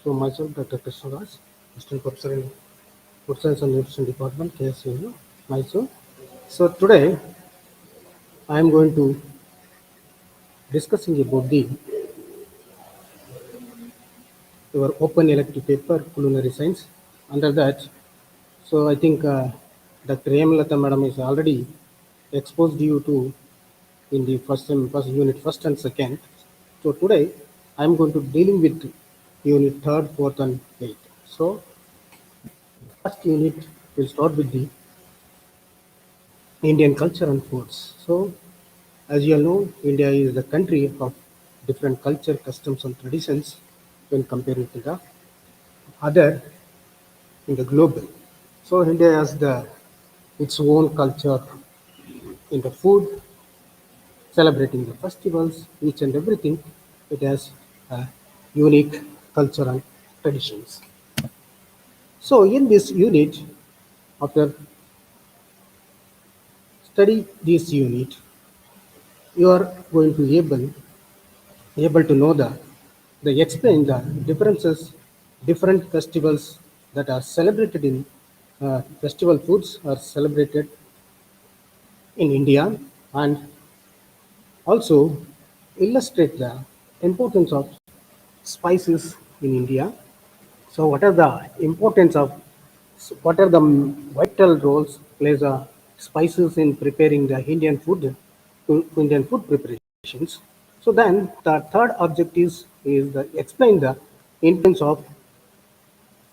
So myself, Dr. Krishnadas, Assistant Professor in Food Science and Nutrition Department, KSU, Mysore. So today I am going to discussing about the your open elective paper, Culinary Science. Under that, so I think Dr. Lata Madam is already exposed you to in the first unit, first and second. So today I am going to dealing with unit third, fourth, and eighth. So first unit will start with the Indian culture and foods. So, as you all know, India is the country of different culture, customs, and traditions when compared to the other in the global. So, India has the its own culture in the food, celebrating the festivals, each and everything. It has a unique culture and traditions. So, in this unit, after study this unit, you are going to able to know the explain the differences, different festivals that are celebrated in festival foods are celebrated in India, and also illustrate the importance of spices in India. So, what are the importance of what are the vital roles plays spices in preparing the Indian food preparations? So then the third objective is the explain the influence of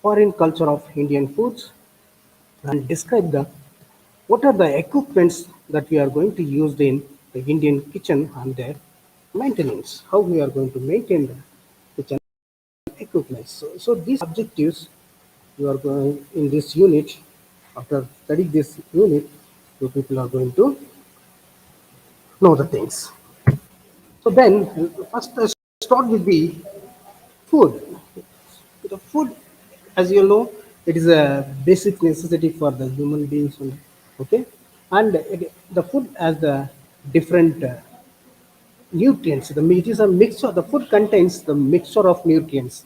foreign culture of Indian foods and describe the what are the equipments that we are going to use in the Indian kitchen and their maintenance, how we are going to maintain the kitchen equipment. So these objectives you are going in this unit, after studying this unit, you people are going to know the things. So then first start with the food. The food, as you know, it is a basic necessity for the human beings. Okay, and the food has the different nutrients. It is a mixture. The food contains the mixture of nutrients.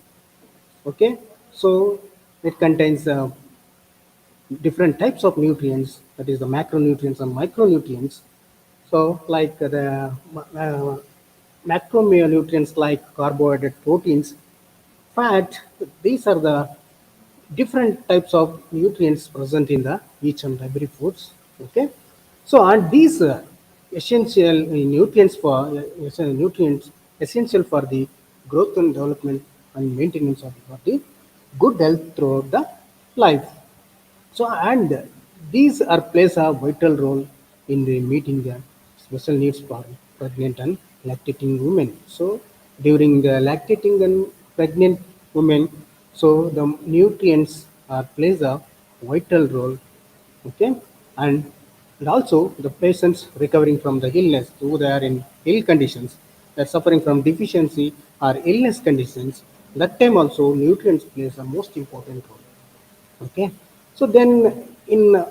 Okay, so it contains different types of nutrients. That is the macronutrients and micronutrients. So, like the macronutrients like carbohydrate, proteins, fat. These are the different types of nutrients present in the each and every foods. Okay, so and these essential nutrients nutrients essential for the growth and development and maintenance of the body, good health throughout the life. So and these are plays a vital role in the meeting the special needs for pregnant and lactating women. So during the lactating and pregnant women, so the nutrients are plays a vital role. Okay, and also the patients recovering from the illness, who they are in ill conditions, they're suffering from deficiency or illness conditions. That time also nutrients plays a most important role. Okay, so then in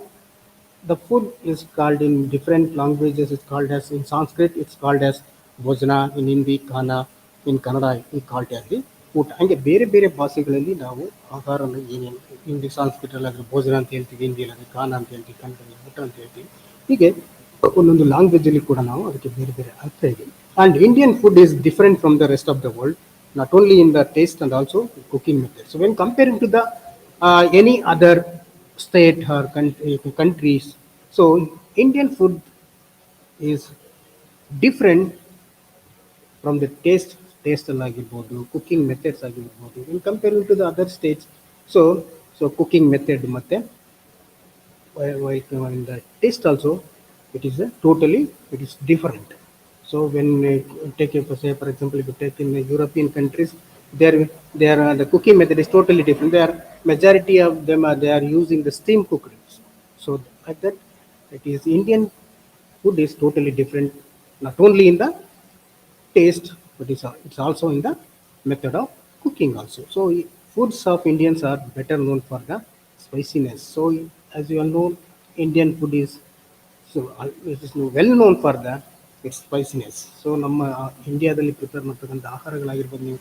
the food is called in different languages. It's called as in Sanskrit. It's called as ಭೋಜನ, in Hindi ಖಾನ, in Kannada it's called as the ಊಟ. ಹಂಗೆ ಬೇರೆ ಬೇರೆ ಭಾಷೆಗಳಲ್ಲಿ ನಾವು ಆಹಾರನ ಏನೇನು ಹಿಂದಿ ಸಂಸ್ಕೃತ ಅಲ್ಲಾದ್ರೆ ಭೋಜನ ಅಂತ ಹೇಳ್ತೀವಿ, ಹಿಂದಿಯಲ್ಲಿ ಖಾನ ಅಂತ ಹೇಳ್ತೀವಿ, ಕನ್ನಡದಲ್ಲಿ ಊಟ ಅಂತ ಹೇಳ್ತೀವಿ. ಹೀಗೆ ಒಂದೊಂದು ಲ್ಯಾಂಗ್ವೇಜ್ ಅಲ್ಲಿ ಕೂಡ ನಾವು ಅದಕ್ಕೆ ಬೇರೆ ಬೇರೆ ಅರ್ಥ ಇದೆ. And Indian food is different from the rest of the world, not only in the taste and also cooking method. So when comparing to the any other state or countries, so Indian food is different from the taste ಆಗಿರ್ಬೋದು, cooking methods ಆಗಿರ್ಬೋದು in comparing to the other states. So cooking method ಮತ್ತೆ in the taste also it is totally it is different. So when take a, say for example, if you take in the European countries, there the cooking method is totally different. They are majority of them are they are using the steam cooked. So like that, it is Indian food is totally different, not only in the taste, but it's also in the method of cooking also. So foods of Indians are better known for the spiciness. So as you all know, Indian food is it is well known for the its spiciness. So ನಮ್ಮ ಇಂಡಿಯಾದಲ್ಲಿ prepare ಮಾಡ್ತಕ್ಕಂಥ ಆಹಾರಗಳಾಗಿರ್ಬೋದು, ನೀವು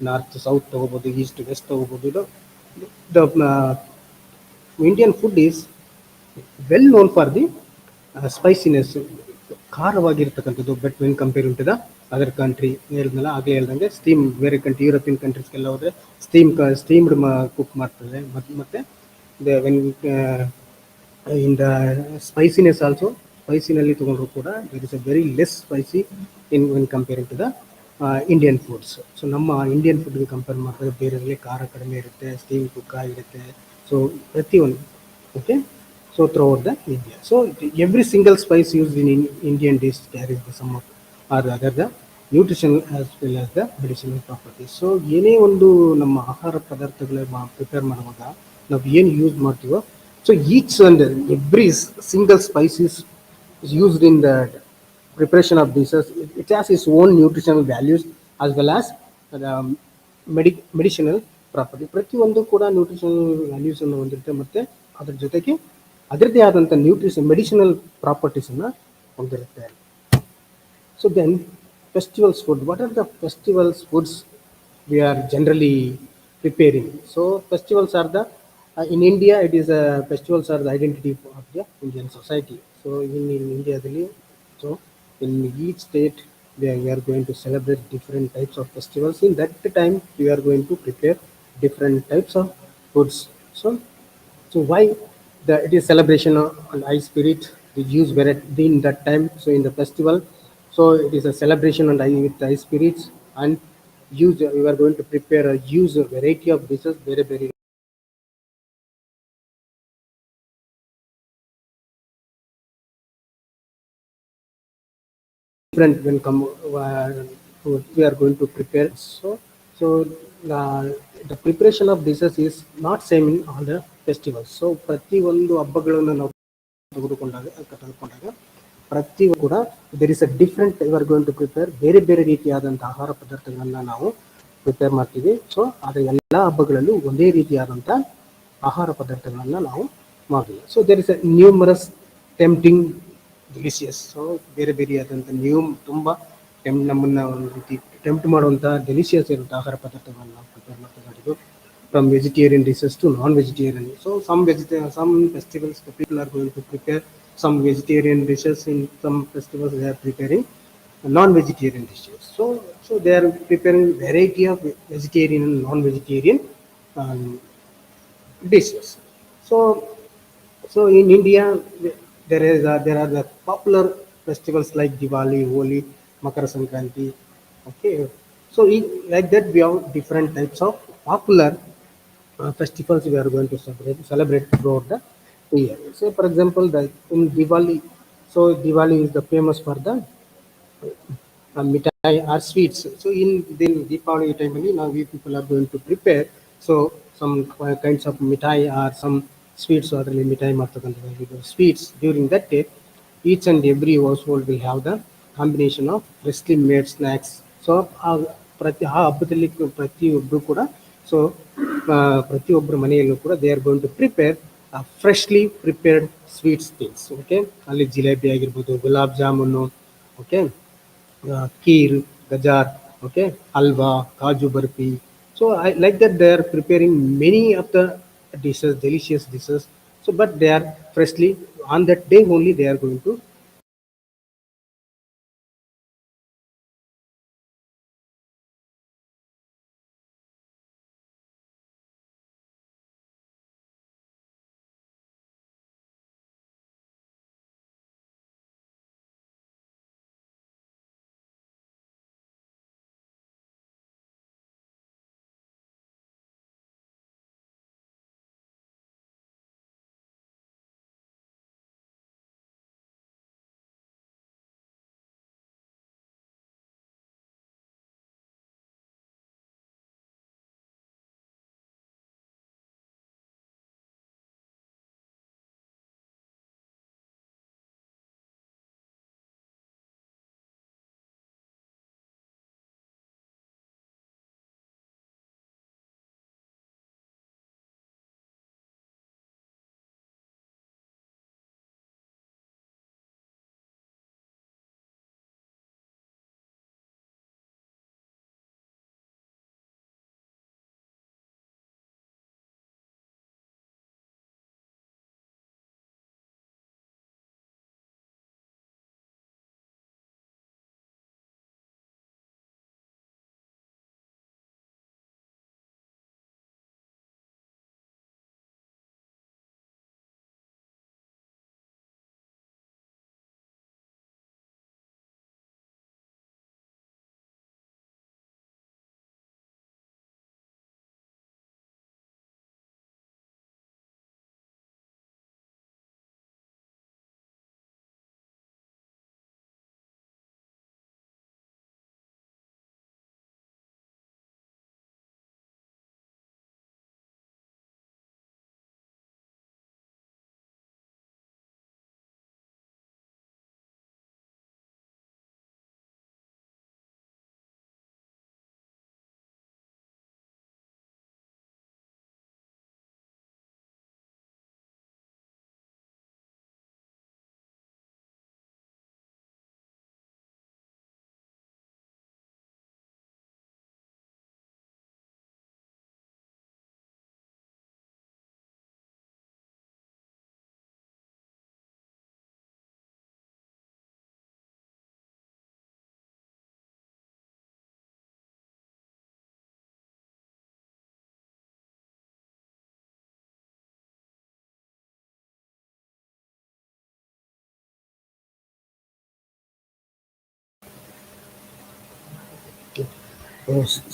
north south ತಗೋಬೋದು, east west ತಗೋಬೋದು. ಇದು the Indian food is well known for the spiciness, ಖಾರವಾಗಿರ್ತಕ್ಕಂಥದ್ದು. But when compare to the other country, ಹೇಳಿದ್ನಲ್ಲ ಆಗಲೇ ಹೇಳ್ದಂಗೆ, ಸ್ಟೀಮ್ ಬೇರೆ ಕಂಟ್ರಿ ಯುರೋಪಿಯನ್ ಕಂಟ್ರೀಸ್ಗೆಲ್ಲ ಹೋದರೆ ಸ್ಟೀಮ್ಡ್ ಕುಕ್ ಮಾಡ್ತಾರೆ. ಮತ್ತು when in the spiciness also, ಸ್ಪೈಸಿನಲ್ಲಿ ತೊಗೊಂಡ್ರು ಕೂಡ there is a very less spicy in when comparing to the Indian foods. So ನಮ್ಮ ಇಂಡಿಯನ್ ಫುಡ್ಗೆ ಕಂಪೇರ್ ಮಾಡಿದ್ರೆ ಬೇರೆಯಲ್ಲಿ ಖಾರ ಕಡಿಮೆ ಇರುತ್ತೆ, ಸ್ಟೀಮ್ ಕುಕ್ ಆಗಿರುತ್ತೆ. ಸೊ ಪ್ರತಿಯೊಂದು, okay. So throughout the India, so every single spice used in Indian dish carries the some of or other the nutritional as well as the medicinal properties. So ಏನೇ ಒಂದು ನಮ್ಮ ಆಹಾರ ಪದಾರ್ಥಗಳ prepare ಮಾಡುವಾಗ ನಾವು ಏನು ಯೂಸ್ ಮಾಡ್ತೀವೋ, so each and every single spice is used in the preparation of dishes. It has its own nutritional values as well as the medicinal property. ಪ್ರತಿಯೊಂದು ಕೂಡ ನ್ಯೂಟ್ರಿಷನಲ್ ವ್ಯಾಲ್ಯೂಸ್ ಅನ್ನು ಹೊಂದಿರುತ್ತೆ, ಮತ್ತು ಅದ್ರ ಜೊತೆಗೆ ಅದರದ್ದೇ ಆದಂಥ ಮೆಡಿಸಿನಲ್ ಪ್ರಾಪರ್ಟೀಸನ್ನು ಹೊಂದಿರುತ್ತೆ. So then, festivals food. What are the festivals foods we are generally preparing? So festivals are the in India it is festivals are the identity of the Indian society. So in India, so in each state we are going to celebrate different types of festivals. In that time, we are going to prepare different types of foods. So why it is celebration on high spirit? We use variety in that time. So in the festival, so it is a celebration on with high spirits, and use we are going to prepare a use a variety of dishes, very very different when come food we are going to prepare. So the preparation of dishes is not same in all the festivals. So ಪ್ರತಿಯೊಂದು ಹಬ್ಬಗಳನ್ನು ನಾವು ತೆಗೆದುಕೊಂಡಾಗ ಪ್ರತಿ ಕೂಡ there is a different you are going to prepare, ಬೇರೆ ಬೇರೆ ರೀತಿಯಾದಂಥ ಆಹಾರ ಪದಾರ್ಥಗಳನ್ನು ನಾವು ಪ್ರಿಪೇರ್ ಮಾಡ್ತೀವಿ. ಸೊ ಆದರೆ ಎಲ್ಲ ಹಬ್ಬಗಳಲ್ಲೂ ಒಂದೇ ರೀತಿಯಾದಂಥ ಆಹಾರ ಪದಾರ್ಥಗಳನ್ನು ನಾವು ಮಾಡಿಲ್ಲ. So there is a numerous tempting delicious. So ಬೇರೆ ಬೇರೆಯಾದಂಥ ತುಂಬ ನಮ್ಮನ್ನು ಒಂದು ರೀತಿ ಟೆಂಪ್ಟ್ ಮಾಡುವಂಥ ಡೆಲಿಷಿಯಸ್ ಇರುವಂಥ ಆಹಾರ ಪದಾರ್ಥಗಳನ್ನು ನಾವು ಪ್ರಿಪೇರ್ ಮಾಡ್ತಕ್ಕಂಥದ್ದು. From vegetarian dishes to non-vegetarian. So some festivals the people are going to prepare some vegetarian dishes. In some festivals they are preparing non-vegetarian dishes. So they are preparing variety of vegetarian and non-vegetarian um, dishes. So in India there are the popular festivals like Diwali, Holi, Makara Sankranti. Okay, so like that we have different types of popular festivals we are going to celebrate throughout the year. Say for example, in Diwali, so Diwali is the famous for the mithai or sweets. So in then Deepavali time only now we people are going to prepare. So some kinds of mithai or some sweets or really mithai ಮಾಡ್ತಕ್ಕಂಥ sweets during that day. Each and every household will have the combination of freshly made snacks. So ಪ್ರತಿ ಆ ಹಬ್ಬದಲ್ಲಿ ಪ್ರತಿಯೊಬ್ಬರು ಕೂಡ so ಪ್ರತಿಯೊಬ್ಬರ ಮನೆಯಲ್ಲೂ ಕೂಡ they are going to prepare freshly prepared sweets things. Okay, ಅಲ್ಲಿ ಜಿಲೇಬಿ ಆಗಿರ್ಬೋದು, gulab jamun, okay, kheer, gajar, okay, halwa, kaju barfi. So I like that they are preparing many of the dishes, delicious dishes. So but they are freshly on that day only they are going to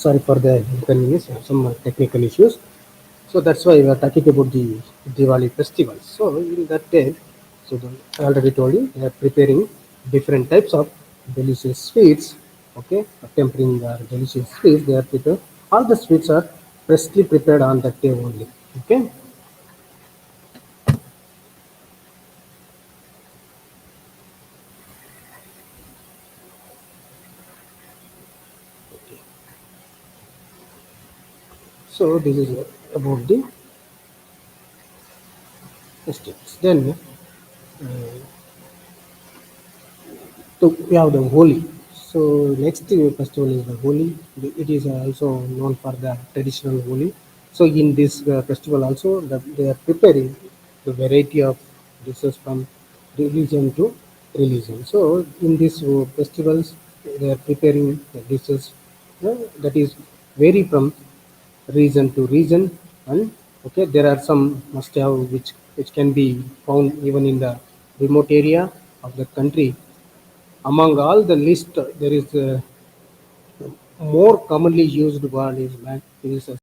Sorry for the inconvenience, some technical issues. So that's why we are talking about the Diwali festival. So in that day, I already told you, they are preparing different types of delicious sweets. Okay, tempering delicious sweets. They are prepared. All the sweets are freshly prepared on that day only. Okay, so this is about the festivals. Then so we have the Holi. So next festival is the Holi. It is also known for the traditional Holi. So in this festival also, they are preparing the variety of dishes from religion to religion. So in these festivals, they are preparing the dishes that is vary from region to region, and okay, there are some must have which can be found even in the remote area of the country. Among all the list, there is more commonly used word is is a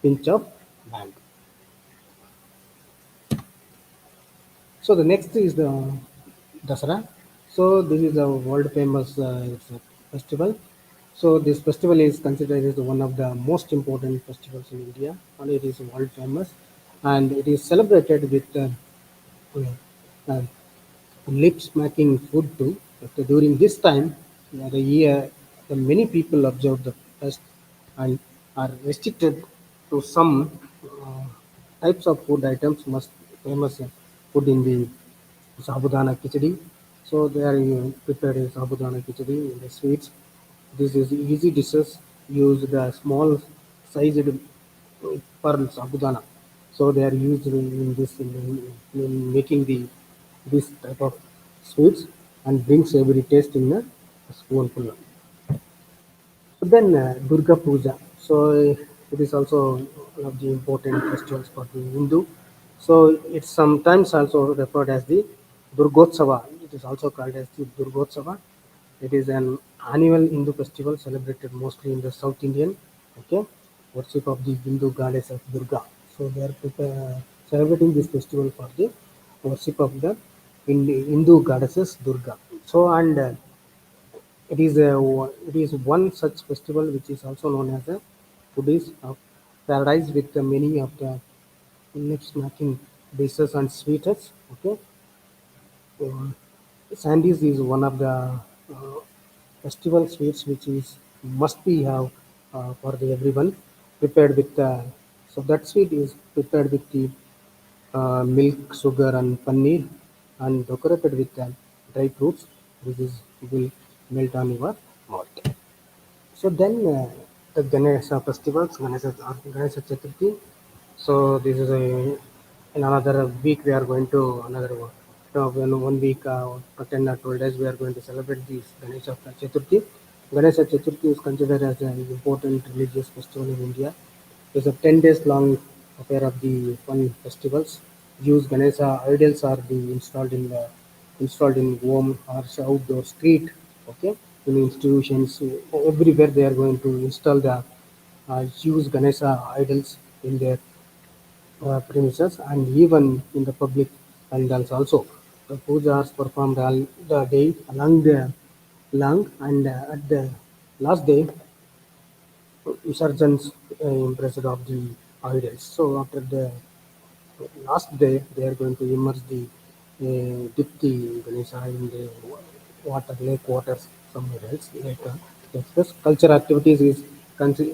pinch of band. So the next is the Dasara. So this is a world famous it's a festival. So this festival is considered as one of the most important festivals in India, and it is world famous, and it is celebrated with uh, lip smacking food too. But during this time, the year, the many people observe the fast and are restricted to some types of food items. Must famous food in the sabudana khichdi. So they are prepared in sabudana khichdi in the sweets. This is easy dishes. Use the small sized pearl sabudana. So they are used in this in making the this type of sweets and brings every taste in a spoonful. So then Durga Puja. So it is also one of the important festivals for the Hindu. So it's sometimes also referred as the Durgotsava. It is also called as the Durgotsava. It is an annual Hindu festival celebrated mostly in the South Indian, okay, worship of the Hindu goddess of Durga. So they are celebrating this festival for the worship of the Hindu goddesses Durga. So and it is one such festival which is also known as a Buddhist of paradise with many of the lip smacking dishes and sweets. Okay, uh, Sandies is one of the festival sweets which is must be have for the everyone prepared with so that sweet is prepared with the milk, sugar, and paneer, and decorated with dry fruits. This is will melt on your mouth. So then the Ganesha festivals, Ganesha Chaturthi. So this is in another week we are going to another one. So in 1 week or 10 or 12 days we are going to celebrate this Ganesha Chaturthi. Ganesha Chaturthi is considered as an important religious festival in India. It's a 10 days long affair of the fun festivals. Use Ganesha idols are the installed in home or outdoor street. Okay, in institutions everywhere they are going to install the use Ganesha idols in their premises and even in the public pandals also. The pujas performed all the day along the long and at the last day resurgence impressed of the idols. So after the last day they are going to immerse the dip the Ganesha in the water, lake waters somewhere else. Like express culture activities is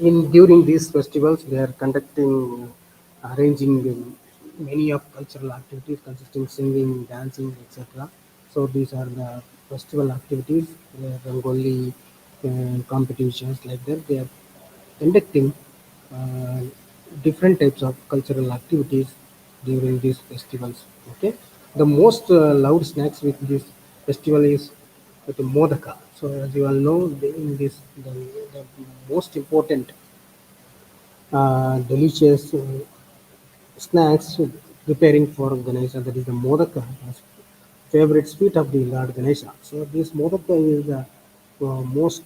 in during these festivals they are conducting, arranging many of cultural activities consisting singing, dancing, etc. So these are the festival activities. Rangoli competitions like that. They are conducting uh, different types of cultural activities during these festivals. Okay, the most loved snacks with this festival is with the modaka. So as you all know, in this the most important delicious snacks preparing for Ganesha, that is the modaka, favorite sweet of the Lord Ganesha. So this modaka is the most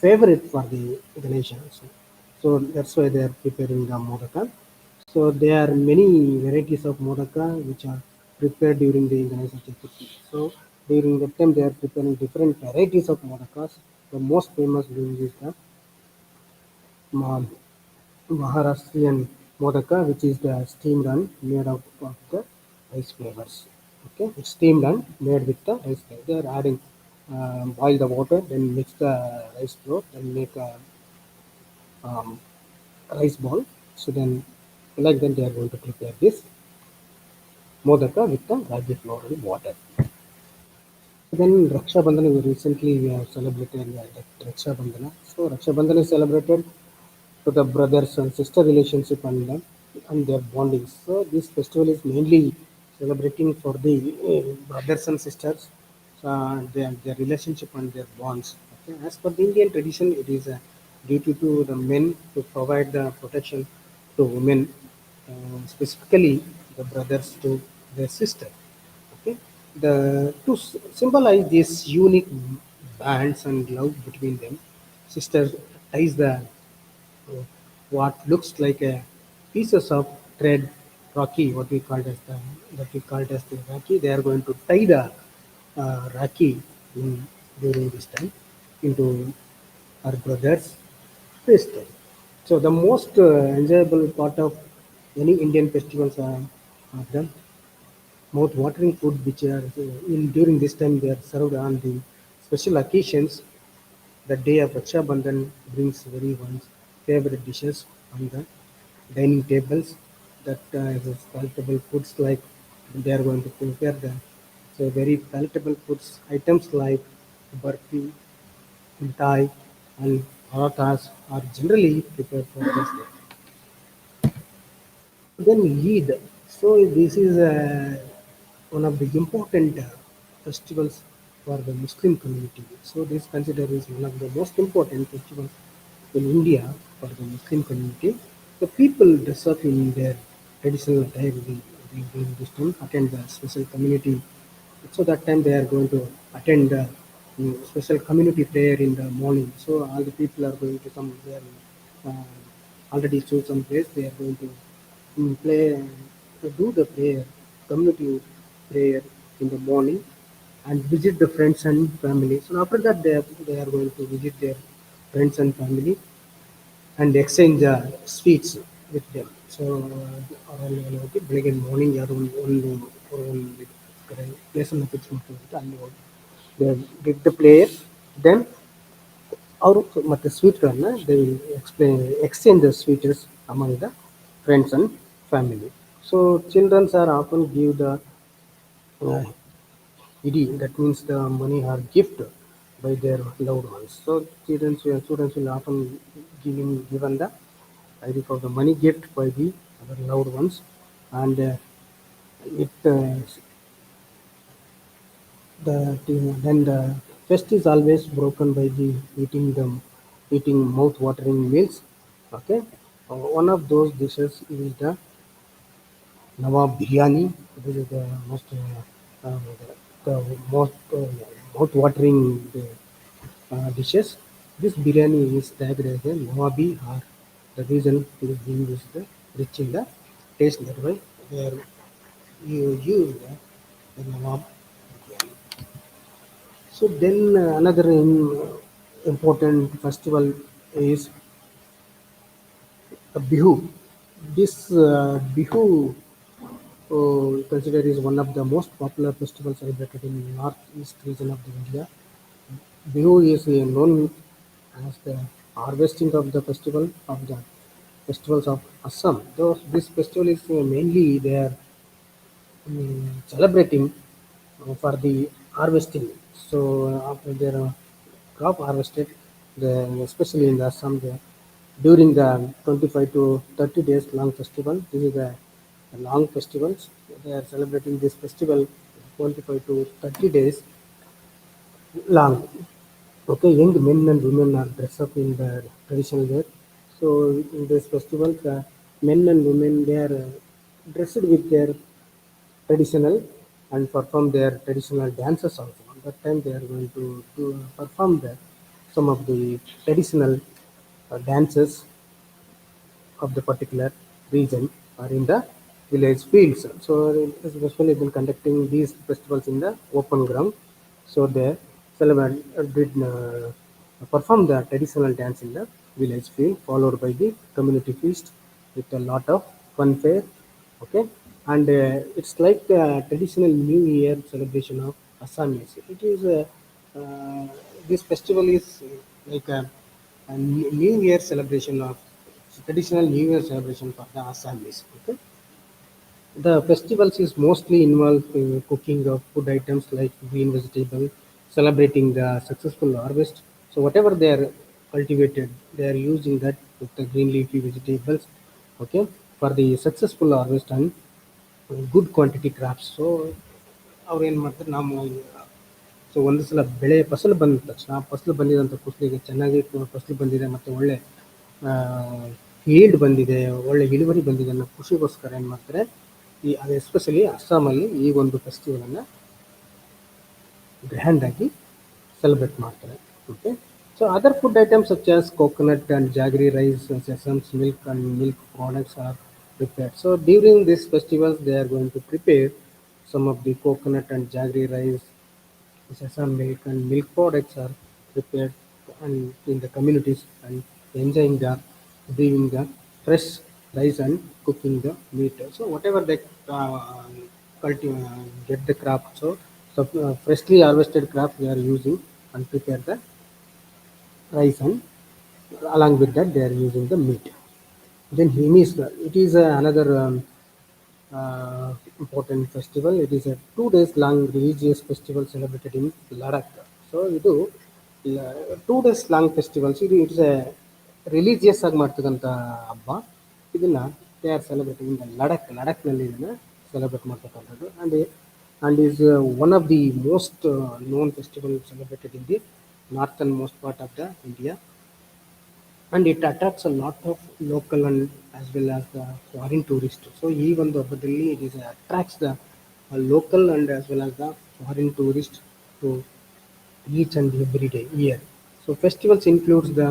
favorite for the Ganesha. So that's why they are preparing the modaka. So there are many varieties of modaka which are prepared during the Ganesha Chaturthi. So during that time they are preparing different varieties of modakas. The most famous being is the Ma- Maharashtrian modaka, which is the steamed and made of the rice flavors. Okay, it's steamed and made with the rice flavor. They are adding boil the water, then mix the rice flour, then make a um, rice ball. So then, like then they are going to prepare this modaka with the ragi flour and water. Then Raksha Bandhana, we recently celebrated Raksha Bandhana. So Raksha Bandhana is celebrated to the brothers and sister relationship and their bonding. So this festival is mainly celebrating for the brothers and sisters, their relationship and their bonds. Okay. As per the Indian tradition, it is a duty to the men to provide the protection to women, specifically the brothers to their sister. Okay, to symbolize this unique bands and love between them, sister ties the what looks like a pieces of thread Rocky, what we called as the that we called as the Rocky. They are going to tie the Rocky during this time into our brother's wrist. So the most enjoyable part of any Indian festivals are the mouth-watering food which are in during this time they are served on the special occasions. The day of Raksha Bandhan brings everyone's favorite dishes on the dining tables. That is palatable foods like they are going to prepare the so very palatable foods items like barfi, thai, and parathas are generally prepared for this day. Then Eid. So this is one of the important festivals for the Muslim community. So this considered is one of the most important festivals in India for the Muslim community. The people dress up in their traditional attire. They during this time attend the special community. So that time they are going to attend the special community prayer in the morning. So all the people are going to come there. Uh, already choose some place. They are going to play do the prayer, community prayer in the morning and visit the friends and family. So after that they are going to visit their friends and family and exchange sweets with them. So ಅವಾಗ ಬೆಳಗ್ಗೆ morning ಯಾರು ಒಂದು ಪ್ಲೇಸನ್ನು fix ಮಾಡ್ಕೊಂಡು ಅಲ್ಲಿ ಹೋಗಿ get the player then ಅವರು ಮತ್ತು ಸ್ವೀಟ್ಗಳನ್ನ they will exchange the sweets among the friends and family. So childrens are often give the uh, ED, that means the money are gift by their loved ones. So students will often given the idea of the money gift by the other loved ones, and it then the fest is always broken by the eating mouth watering meals. Okay, one of those dishes is the Nawab biryani. This is the most the most mouth-watering dishes. This biryani is tagged as a Nawabi or the reason it is being used the rich in the taste. That way they are you use the Nawab biryani. So then another important festival is the Bihu. This Bihu considered is one of the most popular festivals celebrated in northeast region of the India. Bihu is known as the harvesting of the festival of the festivals of Assam. Though this festival is mainly they are celebrating for the harvesting. So after their crop harvested, especially in the Assam, during the 25 to 30 days long festival, this is the long festivals. They are celebrating this festival 25 to 30 days long. Okay, young men and women are dressed up in the traditional wear. So in this festival, the men and women they are dressed with their traditional and perform their traditional dances also. At that time, they are going to perform some of the traditional dances of the particular region or in the village fields. So especially been conducting these festivals in the open ground. So they celebrate did perform the traditional dance in the village field, followed by the community feast with a lot of funfair. Okay, and it's like the traditional New Year celebration of Assamese. It is this festival is like a New Year celebration of traditional New Year celebration for the Assamese. Okay, the festivals is mostly involved in cooking of food items like green vegetable, celebrating the successful harvest. So whatever they are cultivated, they are using that with the green leafy vegetables. Okay, for the successful harvest and good quantity crops so ಅವ್ರು ಏನು ಮಾಡ್ತಾರೆ ನಾವು so ಒಂದು ಸಲ ಬೆಳೆ ಫಸಲು ಬಂದ ತಕ್ಷಣ ಫಸಲು ಬಂದಿದಂಥ ಕುಸ್ಲಿಗೆ ಚೆನ್ನಾಗಿ ಫಸಲು ಬಂದಿದೆ ಮತ್ತು ಒಳ್ಳೆ ಈಲ್ಡ್ ಬಂದಿದೆ ಒಳ್ಳೆ ಇಳುವರಿ ಬಂದಿದೆ ಅನ್ನೋ ಖುಷಿಗೋಸ್ಕರ ಏನು ಮಾಡ್ತಾರೆ ಅದು ಎಸ್ಪೆಷಲಿ ಅಸ್ಸಾಮಲ್ಲಿ ಈ ಒಂದು ಫೆಸ್ಟಿವಲನ್ನು ಗ್ರ್ಯಾಂಡ್ ಆಗಿ celebrate ಮಾಡ್ತಾರೆ. Okay. So other food items such as coconut and jaggery rice, sesame's milk and milk products are prepared. So during these festivals, they are going to prepare some of the coconut and jaggery rice, sesame milk and milk products are prepared and in the communities and enjoying the brewing the fresh rice and cooking the meat. So whatever they get the crop, so freshly harvested crop they are using and prepare the rice and along with that they are using the meat. Then Himis, it is another important festival. It is a 2 days long religious festival celebrated in Ladakh. So ಇದು 2 days long festivals. It is a religious ಆಗಿ ಮಾಡ್ತಕ್ಕಂಥ ಹಬ್ಬ. ಇದನ್ನ they are celebrating in the ಲಡಕ್ನಲ್ಲಿ ಇದನ್ನ celebrate ಮಾಡ್ತಕ್ಕಂಥದ್ದು and is one of the most known festival celebrated in the northern most part of the India, and it attracts a lot of local and as well as the foreign tourists. So even the ಹಬ್ಬದಲ್ಲಿ it is attracts the local and as well as the foreign tourists to each and every day year. So festivals includes the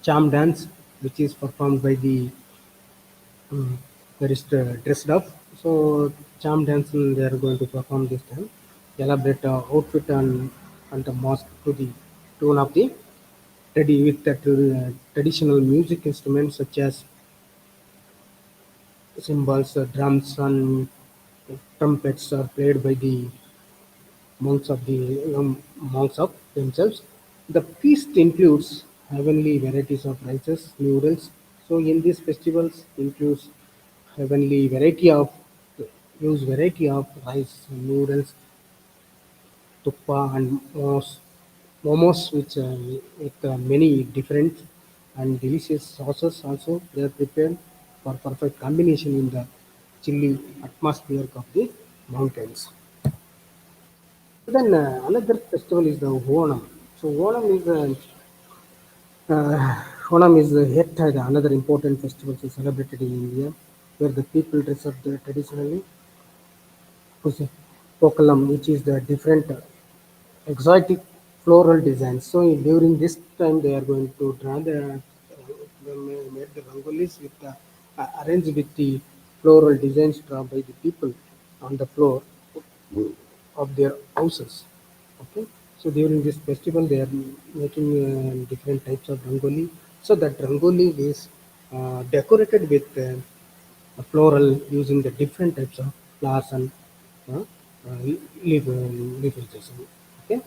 charm dance, which is performed by the that is dressed up. So charm dance they are going to perform this time. Elaborate outfit and the mosque to the tune of the with the traditional music instruments such as cymbals, drums, and trumpets are played by the monks of themselves. The feast includes heavenly varieties of rices, noodles. So in these festivals includes heavenly variety of rice, noodles, tuppa, and momos, which with many different and delicious sauces. Also, they are prepared for perfect combination in the chilly atmosphere of the mountains. Then another festival is the Onam. So Onam is yet another important festival celebrated in India, where the people dress up traditionally. Pokalam, which is the different exotic floral designs. So during this time, they are going to draw made the rangolis with the arranged with the floral designs drawn by the people on the floor of their houses. Okay, so during this festival, they are making different types of rangoli. So that rangoli is decorated with a floral using the different types of flowers and uh, leaf vegetation. Okay,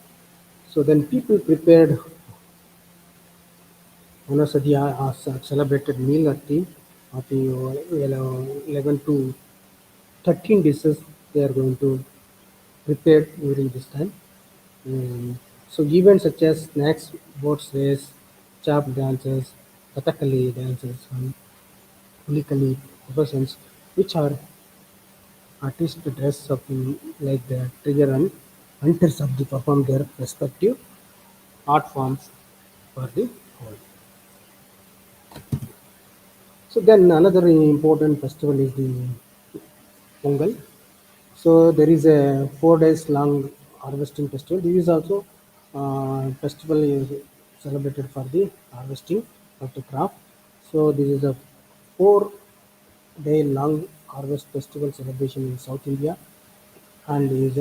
so then people prepared Anasadhya as a celebrated meal at the 11 to 13 dishes they are going to prepare during this time. Mm, so events such as snacks, boats race, chap dances, Kathakali dances, and Pulikali professions, which are artists dress up in like the trigger and hunters of the perform their respective art forms for the whole. So then another important festival is the Pongal. So there is a 4 days long harvesting festival. This is also festival is celebrated for the harvesting of the crop. So this is a 4 day long harvest festival celebration in South India and is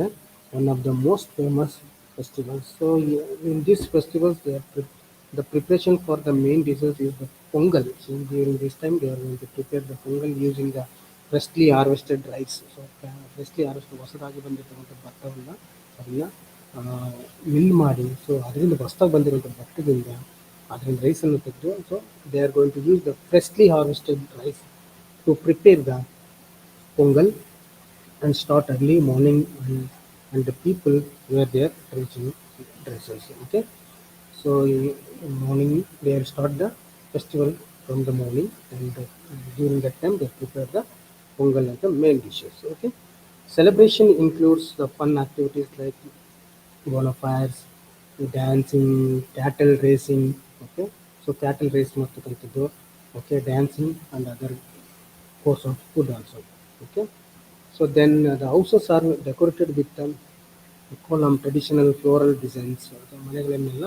one of the most famous festivals. So in these festivals, the preparation for the main dishes is the pongal. So during this time, they are going to prepare the pongal using the freshly harvested rice. So freshly harvested ಹೊಸದಾಗಿ ಬಂದಿರತಕ್ಕಂಥ ಭತ್ತವನ್ನು ಅದನ್ನ mill ಮಾಡಿ so ಅದರಿಂದ ಹೊಸದಾಗಿ ಬಂದಿರುವಂಥ ಭತ್ತದಿಂದ ಅದರಿಂದ ರೈಸನ್ನು ತೆಗೆದು so they are going to use the freshly harvested rice to prepare the pongal and start early morning and the people wear their traditional dresses. Okay, so in morning they will start the festival from the morning and during that time they prepare the pongal and the main dishes. Okay, celebration includes the fun activities like bonfires, dancing, cattle racing. Okay, so cattle race ಮಾಡ್ತಕ್ಕಂಥದ್ದು. Okay, dancing and other course of food also. Okay, so then the houses are decorated with column traditional floral designs. So ಮನೆಗಳನ್ನೆಲ್ಲ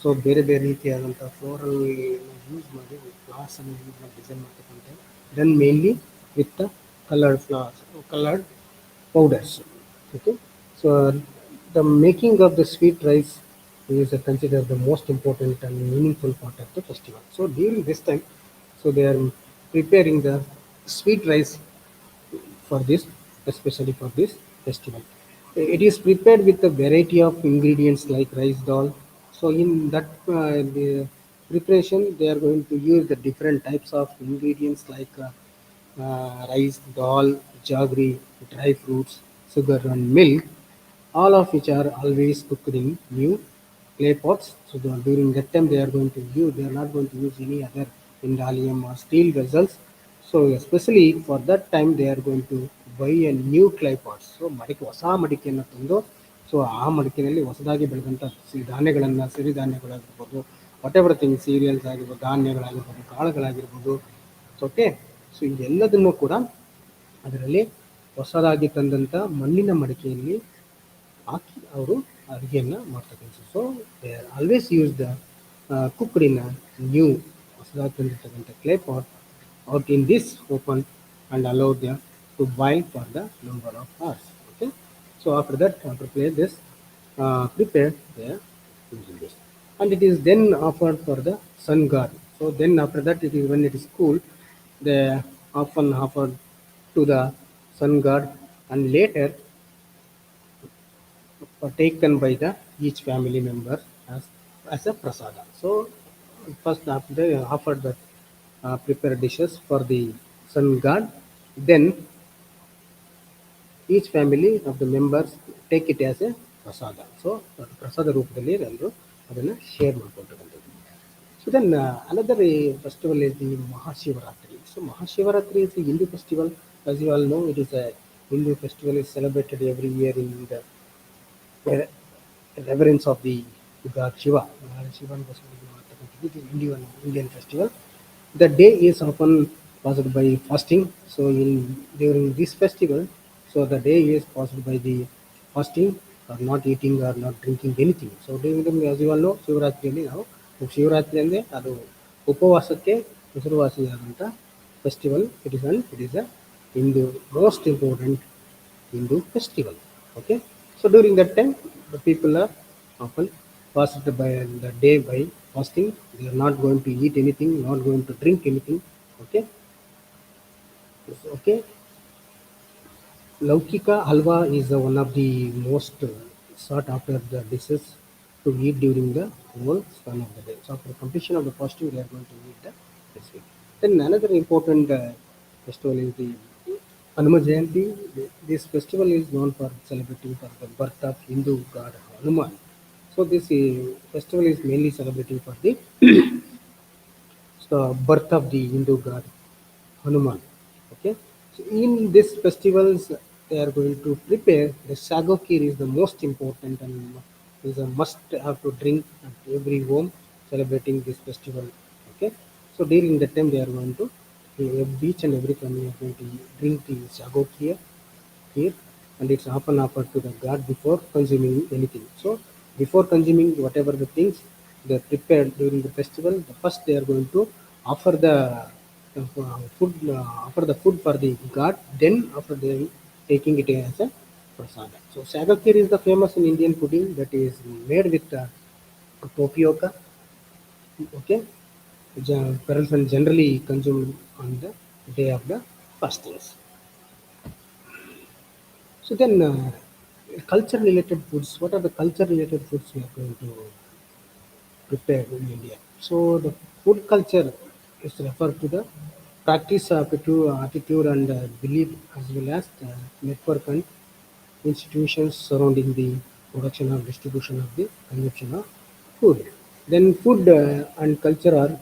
so ಬೇರೆ ಬೇರೆ ರೀತಿಯಾದಂಥ floral use ಮಾಡಿ flowers ಅನ್ನು use ಮಾಡಿ design ಮಾಡ್ತಕ್ಕಂಥ then mainly with the coloured flowers coloured powders. Okay, so the making of the sweet rice is considered the most important and meaningful part of the festival. So during this time, so they are preparing the sweet rice for this, especially for this festival. It is prepared with a variety of ingredients like rice dal. So in that the preparation, they are going to use the different types of ingredients like rice, dal, jaggery, dry fruits, sugar, and milk, all of which are always cooked in new clay pots. So during that time, they are going to use. They are not going to use any other indalium or steel vessels. So especially for that time, they are going to buy a new clay pots. So ಮಡಿಕೆ ಹೊಸ ಮಡಿಕೆಯನ್ನು ತಂದು so ಆ ಮಡಿಕೆಯಲ್ಲಿ ಹೊಸದಾಗಿ ಬೆಳೆದಂಥ ಧಾನ್ಯಗಳನ್ನು ಸಿರಿಧಾನ್ಯಗಳಾಗಿರ್ಬೋದು what ever thing serials ಆಗಿರ್ಬೋದು ಧಾನ್ಯಗಳಾಗಿರ್ಬೋದು ಕಾಳುಗಳಾಗಿರ್ಬೋದು okay so ಇದೆಲ್ಲದನ್ನು ಕೂಡ ಅದರಲ್ಲಿ ಹೊಸದಾಗಿ ತಂದಂಥ ಮಣ್ಣಿನ ಮಡಿಕೆಯಲ್ಲಿ ಹಾಕಿ ಅವರು ಅಡುಗೆಯನ್ನು ಮಾಡ್ತಕ್ಕಂಥ so they are always use the cooked in new ಹೊಸದಾಗಿ ತಂದಿರ್ತಕ್ಕಂಥ clay pot out in this open and allow them to boil for the number of hours. Okay, so after that after this prepare they are using this and it is then offered for the sun god. So then after that it is when it is cool they often offered to the sun god and later taken by the each family member as a prasada. So first after they offered the prepared dishes for the sun god, then each family of the members take it as a prasada. So prasada ರೂಪದಲ್ಲಿ ಎಲ್ಲರೂ ಅದನ್ನು share ಮಾಡ್ಕೊಳ್ತಕ್ಕಂಥದ್ದು. So then another festival is the Mahashivaratri. So Mahashivaratri is a Hindu festival. As you all know, it is a Hindu festival is celebrated every year in the reverence of the God Shiva. Shivan it is Indian festival. The day is often passed by fasting. So in during this festival, so the day is passed by the fasting or not eating or not drinking anything. So during the as you all know, ಶಿವರಾತ್ರಿಯಲ್ಲಿ ನಾವು ಶಿವರಾತ್ರಿ ಅಂದರೆ ಅದು ಉಪವಾಸಕ್ಕೆ ಹೆಸರುವಾಸಿಯಾದಂಥ festival. It is a Hindu most important Hindu festival. Okay, so during that time, the people are often fast by the day by fasting. They are not going to eat anything, not going to drink anything. Okay, Okay, Laukika halwa is one of the most sought after the dishes to eat during the whole span of the day. So after completion of the fasting, we are going to eat the recipe. Then another important festival is the Hanuma Jayanti. This festival is known for celebrating for the birth of Hindu god Hanuman. So this festival is mainly celebrating for the birth of the Hindu god Hanuman. Okay. So in these festivals, they are going to prepare the sago kheer is the most important and is a must have to drink at every home celebrating this festival. Okay. So during the time they are going to each and every family are going to drink the sago kheer here, and it's often offered to the god before consuming anything. So before consuming whatever the things they prepared during the festival, the first they are going to offer the offer the food for the god. Then after they taking it as a prasada. So sagakir is the famous in Indian pudding that is made with tapioca. Okay, person generally consumed on the day of the fastings. So then, culture related foods. What are the culture related foods we are going to prepare in India? So the food culture is referred to the practice, attitude and belief, as well as the network and institutions surrounding the production or distribution of the consumption of food. Then food and culture are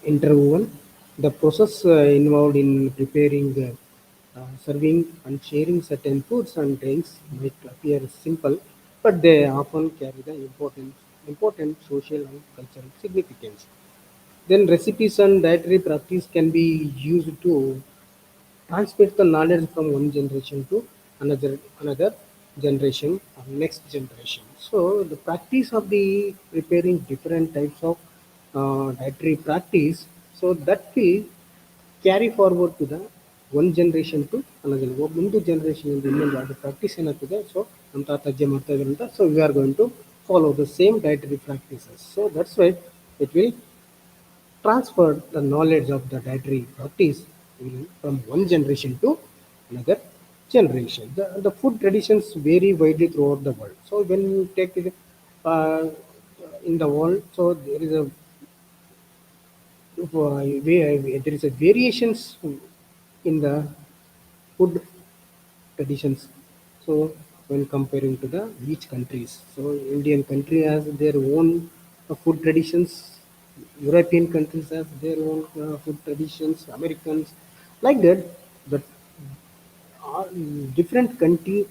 interwoven. The process involved in preparing, serving, and sharing certain foods and drinks might appear simple, but they often carry the important social and cultural significance. Then recipes and dietary practice can be used to transmit the knowledge from one generation to another generation or next generation. So the practice of the preparing different types of dietary practice, so that will carry forward to the one generation to another. ಮುಂದು generation ಇಂದ ಇನ್ನೊಂದು ಅದು practice ಏನಾಗ್ತದೆ. So ನಮ್ಮ ತಾತ ಅಜ್ಜಿ ಮಾಡ್ತಾ ಇದ್ರಂತ. So we are going to follow the same dietary practices. So that's why it will transfer the knowledge of the dietary practice from one generation to another generation. The food traditions vary widely throughout the world. So when you take it in the world, so there is a variations in the food traditions. So when comparing to the each countries, so Indian country has their own food traditions. European countries have their own food traditions. Americans like that. But different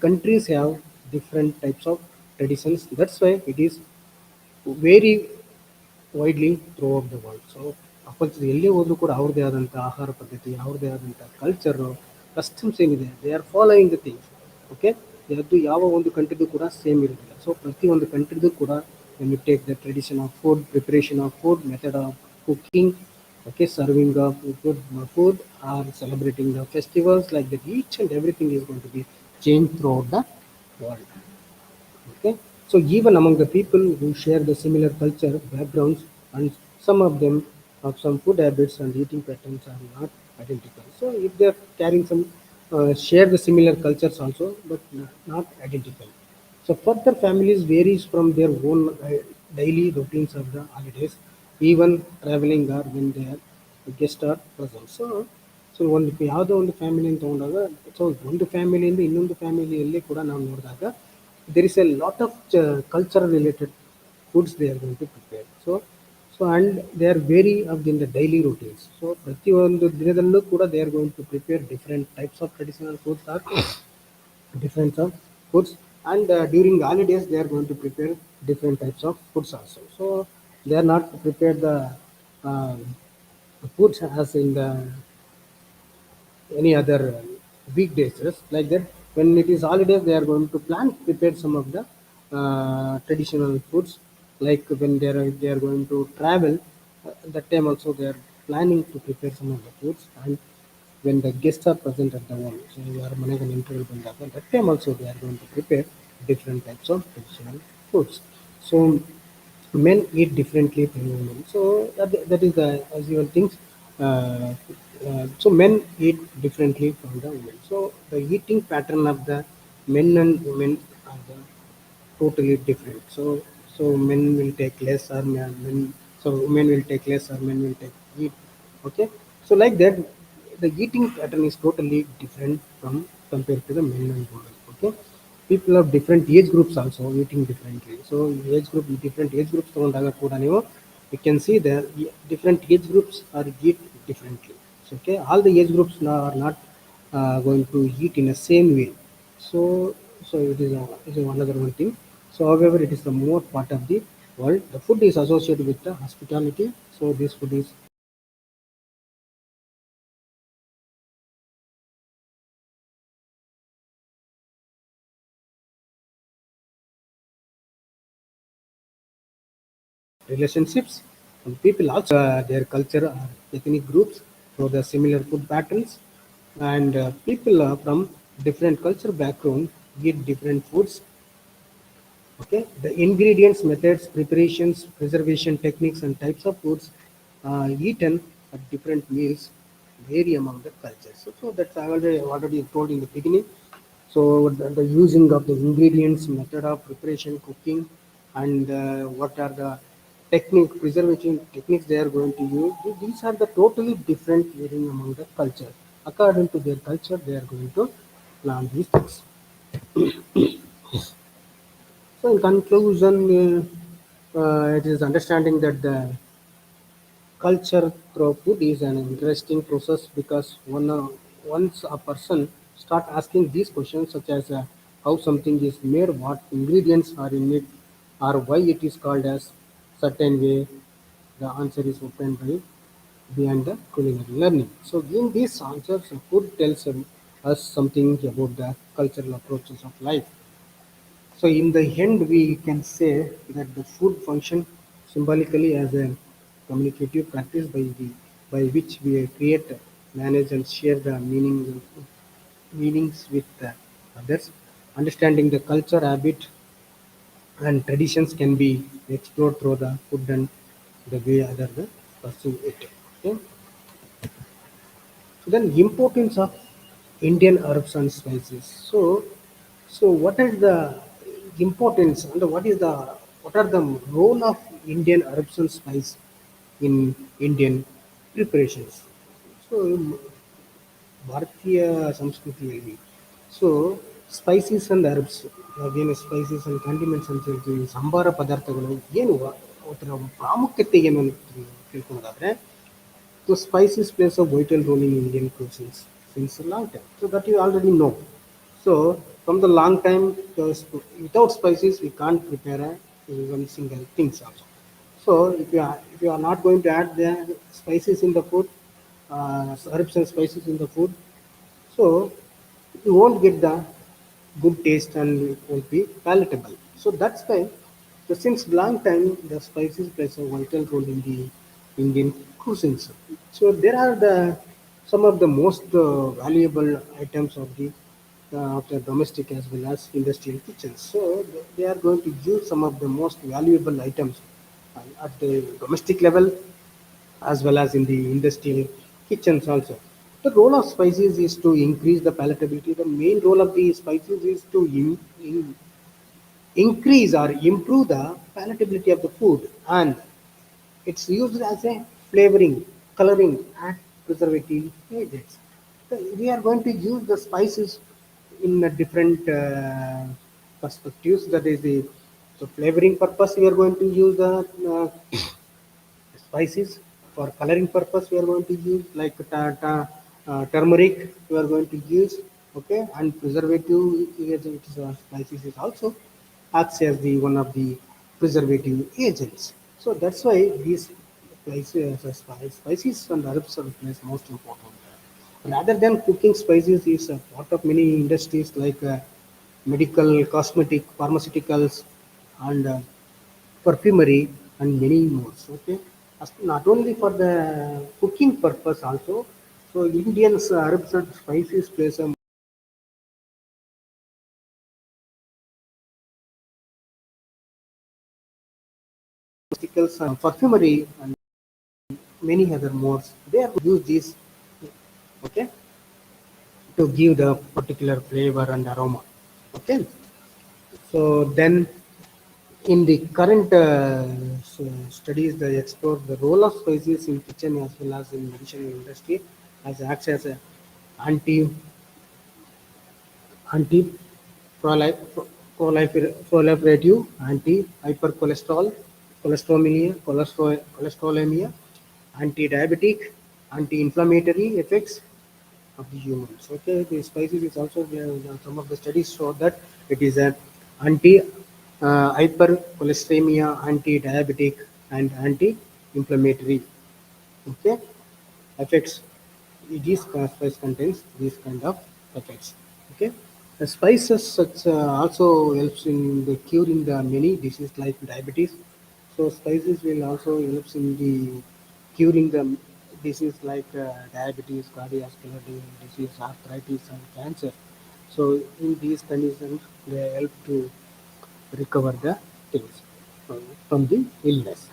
countries have different types of traditions. That's why it is very widely through out the world. So ಪ್ರಪಂಚದ ಎಲ್ಲೇ ಹೋದರೂ ಕೂಡ ಅವ್ರದ್ದೇ ಆದಂಥ ಆಹಾರ ಪದ್ಧತಿ, ಅವ್ರದ್ದೇ ಆದಂಥ ಕಲ್ಚರು, ಕಸ್ಟಮ್ಸ್ ಏನಿದೆ, they are following the things. Okay, ಅದು ಯಾವ ಒಂದು ಕಂಟ್ರಿದು ಕೂಡ ಸೇಮ್ ಇರೋದಿಲ್ಲ. ಸೊ ಪ್ರತಿಯೊಂದು ಕಂಟ್ರಿದು ಕೂಡ when you take the tradition of food, preparation of food, method of cooking, okay, serving of good food or celebrating the festivals like that, each and everything is going to be changed throughout the world. Okay, so even among the people who share the similar culture backgrounds, and some of them have some food habits and eating patterns are not identical. So if they are carrying some share the similar cultures also, but not identical. So further families varies from their own daily routines of the holidays, even traveling or when they are guests are present. So ಒಂದು ಯಾವುದೋ ಒಂದು ಫ್ಯಾಮಿಲಿನ ತೊಗೊಂಡಾಗ, so ಒಂದು ಫ್ಯಾಮಿಲಿಯಿಂದ ಇನ್ನೊಂದು ಫ್ಯಾಮಿಲಿಯಲ್ಲಿ ಕೂಡ ನಾವು ನೋಡಿದಾಗ there is a lot of cultural related foods they are going to prepare. So and they are vary of in the daily routines. So ಪ್ರತಿಯೊಂದು ದಿನದಲ್ಲೂ ಕೂಡ they are going to prepare different types of traditional foods or different of foods, and during holidays they are going to prepare different types of foods also. So they are not to prepare the uh, foods as in the any other weekdays. Just like that, when it is holidays, they are going to plan prepare some of the traditional foods. Like when they are going to travel, that time also they are planning to prepare some of the foods. And when the guests are present at the home, so you are ಮನೆಗೆ ನೆಂಟರುಗಳು ಬಂದಾಗ, that time also they are going to prepare different types of traditional foods. So men eat differently from women. So that is the as usual things. So men eat differently from the women. So the eating pattern of the men and women are the totally different. So men will take less or men, so women will take less or men will take eat. Okay. So like that, the eating pattern is totally different from compared to the men and women. Okay. People of different age groups also eating differently. So age group different age groups ತಗೊಂಡಾಗ ಕೂಡ ನೀವು you can see the different age groups are eat differently. So, okay, all the age groups now are not going to eat in the same way. So it is another one thing. So however, it is the more part of the world. The food is associated with the hospitality. So this food is relationships. And people also their culture are ethnic groups. So the similar food patterns, and people from different culture background eat different foods. Okay, the ingredients, methods, preparations, preservation techniques, and types of foods eaten at different meals vary among the cultures. So that's I already told in the beginning. So the using of the ingredients, method of preparation, cooking, and what are the technique, preservation techniques they are going to use. These are the totally different varying among the culture. According to their culture, they are going to plan these things. So, in conclusion, it is understanding that the culture through food is an interesting process because once a person start asking these questions, such as how something is made, what ingredients are in it, or why it is called as certain way, the answer is open by behind the culinary learning. So, in these answers, food tells us something about the cultural approaches of life. So in the end, we can say that the food function symbolically as a communicative practice by which we create, manage, and share the meanings with others. Understanding the culture, habit, and traditions can be explored through the food and the way others pursue it. Okay? So then importance of Indian herbs and spices. So what is the importance and what are the role of Indian herbs and spice in Indian preparations? So ಭಾರತೀಯ ಸಂಸ್ಕೃತಿಯಲ್ಲಿ so spices and herbs ನಾವೇನು spices and ಕಂಡಿಮೆಂಟ್ಸ್ ಅಂತ ಹೇಳ್ತೀವಿ ಸಂಬಾರ ಪದಾರ್ಥಗಳು ಏನು ಅದರ ಪ್ರಾಮುಖ್ಯತೆ ಏನು ಅಂತ ತಿಳ್ಕೊಳ್ಳೋದಾದ್ರೆ so spices plays a vital role in Indian cuisines since a long time. So that you already know. So from the long time, without spices we can't prepare one single things also. So if you are not going to add the spices in the food, herbs and spices in the food, so you won't get the good taste and it won't be palatable. So that's why since long time the spices plays a vital role in the Indian cuisines. So there are the some of the most valuable items of the domestic as well as industrial kitchens. So they are going to use some of the most valuable items at the domestic level as well as in the industrial kitchens also. The role of spices is to increase the palatability. The main role of the spices is to increase or improve the palatability of the food, and it's used as a flavoring, coloring, and preservative agents. So we are going to use the spices in a different perspectives. That is the so flavoring purpose. We are going to use the spices for coloring purpose we are going to use like turmeric we are going to use. Okay, and preservative agents spices is also acts as the one of the preservative agents. So that's why these spices and herbs are plays most important rather than cooking. Spices is a part of many industries like medical, cosmetic, pharmaceuticals, and perfumery, and many more. Okay, not only for the cooking purpose also. So Indians herbs and spices plays a pharmaceuticals and perfumery and many other more. They are use these okay, to give the particular flavor and aroma. Okay, so then in the current studies, they explore the role of spices in kitchen as well as in medicine industry as acts as a anti anti proliferative, anti-hypercholesterol, cholesterolemia, anti-diabetic, anti-inflammatory effects of the humans. Okay, the spices is also some of the studies show that it is an anti hypercholesteremia, anti-diabetic, and anti-inflammatory. Okay, effects. These spice contains these kind of effects. Okay, the spices such also helps in the curing the many diseases like diabetes. So spices will also helps in the curing the disease like diabetes, cardiovascular disease, arthritis, and cancer. So in these conditions, they help to recover the things uh, from the illness.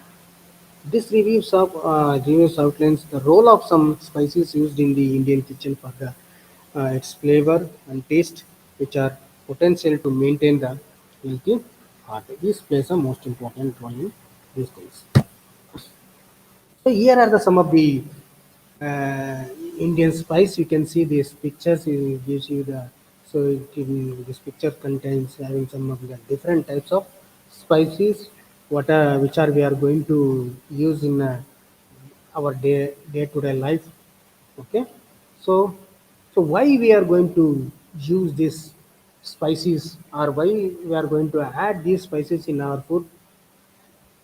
This reviews outlines the role of some spices used in the Indian kitchen for its flavor and taste, which are potential to maintain the healthy heart. This plays a most important role in these things. So here are some of the uh, Indian spice. You can see these pictures. It gives you the this picture contains having some of the different types of spices. What are which are we are going to use in our day to day life. Okay, so why we are going to use these spices or why we are going to add these spices in our food,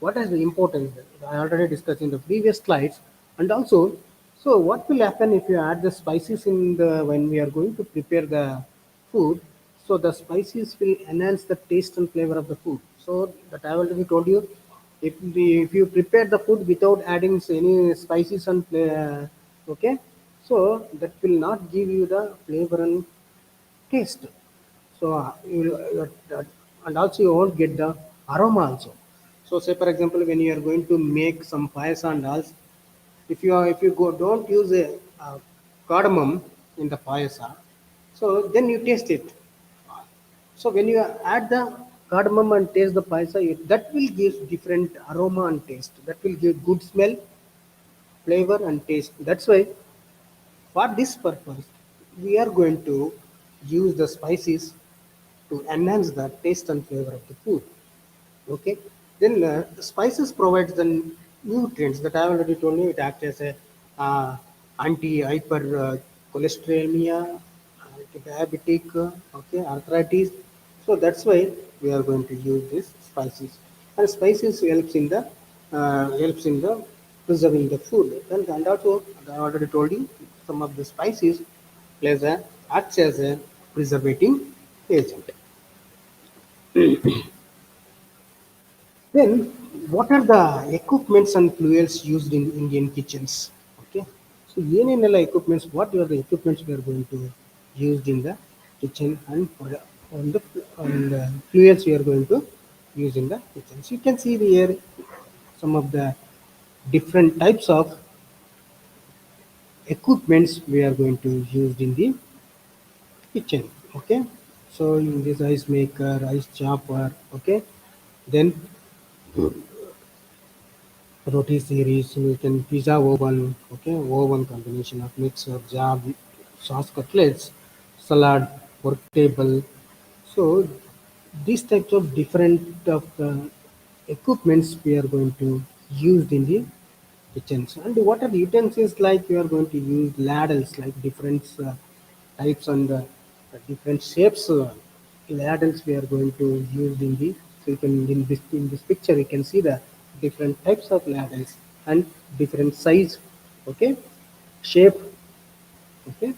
what is the importance? I already discussed in the previous slides. And also, so what will happen if you add the spices in the when we are going to prepare the food? So the spices will enhance the taste and flavor of the food. So that I already told you, if you prepare the food without adding any spices and okay, so that will not give you the flavor and taste. So and also you won't get the aroma also. So say for example, when you are going to make some payasa and all, if you go don't use a cardamom in the payasa, so then you taste it. So when you add the cardamom and taste the payasa, that will give different aroma and taste. That will give good smell, flavor and taste. That's why for this purpose, we are going to use the spices to enhance the taste and flavor of the food. Okay. Then the spices provides the nutrients that I already told you. It acts as a anti-hyper cholesteremia, anti-diabetic, okay, arthritis. So that's why we are going to use these spices. And spices helps in the preserving the food. And also, I already told you, some of the spices acts as a preservating agent. Then, what are the equipments and fuels used in Indian kitchens? Okay, so ಏನೇನೆಲ್ಲ equipments, what are the equipments we are going to use in the kitchen and on the fuels we are going to use in the kitchen. So you can see here some of the different types of equipments we are going to use in the kitchen. Okay, so in this ice maker, ice chopper. Okay, then roti series, we can pizza oven, okay, oven combination of mixer, jar, sauce cutlets, salad, work table. So these types of different of equipments we are going to use in the kitchens. And what are the utensils like? We are going to use ladles like different types and different shapes. Ladles we are going to use in the, so you can in this picture you can see the different types of ladles and different size, okay, shape. Okay,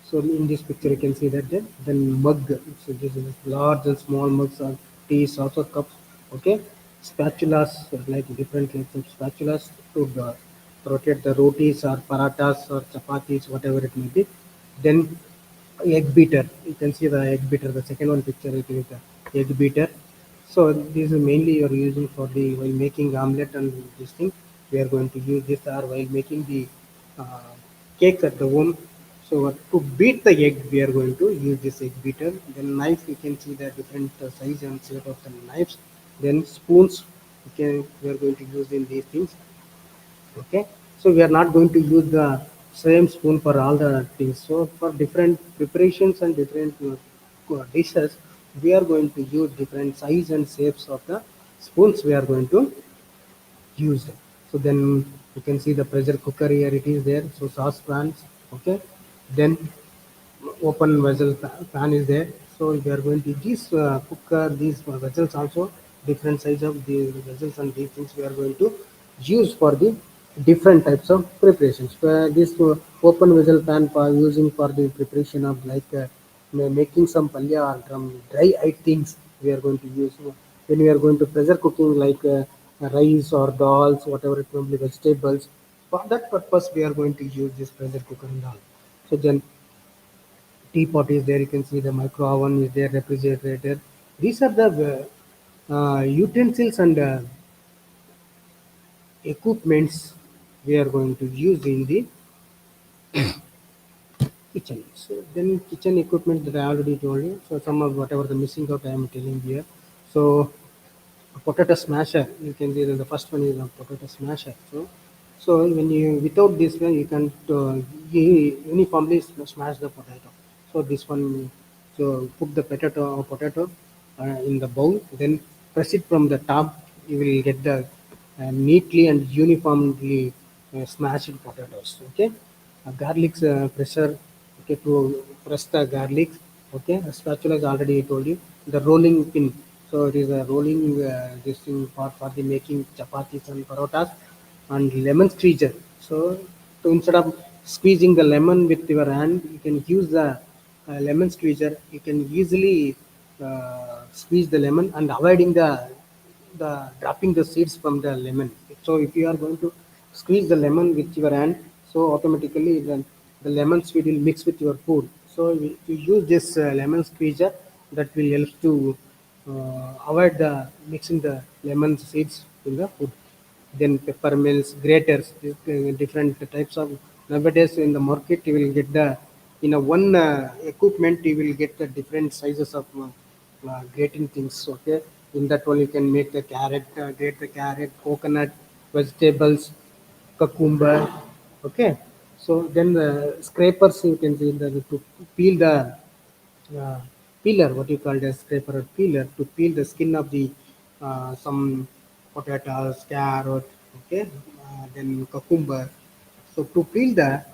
so in this picture you can see that then mug. So this is large and small mugs or tea, saucer cups. Okay, spatulas like different types of spatulas to rotate the rotis or paratas or chapatis, whatever it may be. Then egg beater. You can see the egg beater. The second one picture it is the egg beater. So this is mainly you are using for the while making omelette and this thing. We are going to use this or while making the uh, cakes at the home. So to beat the egg, we are going to use this egg beater. Then knife, you can see the different size and shape of the knives. Then spoons, we are going to use in these things. Okay, so we are not going to use the same spoon for all the things. So for different preparations and different dishes, we are going to use different size and shapes of the spoons we are going to use. So then you can see the pressure cooker here, it is there. So saucepans, okay, then open vessel pan is there. So we are going to this cooker, these vessels also different size of the vessels, and these things we are going to use for the different types of preparations. This open vessel pan for using for the preparation of like making some palya or dry things we are going to use. When we are going to pressure cooking like rice or dals, whatever it may be, vegetables, for that purpose we are going to use this pressure cooker and all. So then teapot is there, you can see the micro oven is there, refrigerator. These are the utensils and equipments we are going to use in the kitchen. So then kitchen equipment that I already told you. So some of whatever the missing out I am telling here. So a potato smasher, you can see that the first one is a potato smasher. So when you without this one you can uniformly smash the potato. So this one, so put the potato in the bowl, then press it from the top. You will get the neatly and uniformly smashed potatoes. Okay, garlic pressure, okay, to press the garlic. Okay, a spatula is already told you. The rolling pin, so it is a rolling this thing for the making chapatis and parotas. And lemon squeezer, so to instead of squeezing the lemon with your hand, you can use the lemon squeezer. You can easily squeeze the lemon and avoiding the dropping the seeds from the lemon. So if you are going to squeeze the lemon with your hand, so automatically the lemon squeeze will mix with your food. So if you use this lemon squeezer, that will help to avoid the mixing the lemon seeds in the food. Then pepper mills, graters, different types of, nowadays in the market you will get the, in a one equipment you will get the different sizes of grating things. Okay, in that one you can make the carrot, grate the carrot, coconut, vegetables, cucumber. Okay, so then the scrapers, you can see the to peel the uh, peeler, what you call as scraper or peeler, to peel the skin of the some potatoes, carrot, okay, then cucumber. So to peel the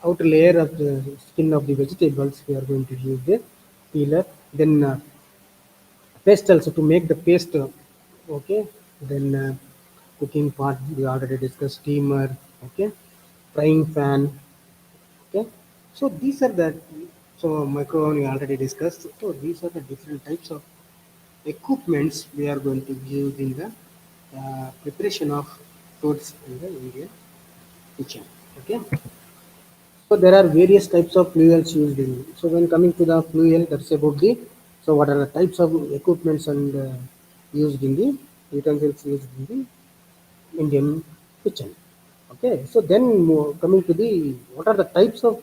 outer layer of the skin of the vegetables, we are going to use the peeler. Then paste also to make the paste. Okay, then cooking part we already discussed, steamer, okay, frying pan. Okay, so these are the, so microphone we already discussed. So these are the different types of equipments we are going to use in the preparation of foods in the Indian kitchen. Okay, so there are various types of fuels used in. So when coming to the fuel, that's about the, so what are the types of equipments and used in the utensils used in the Indian kitchen. Okay, so then coming to the, what are the types of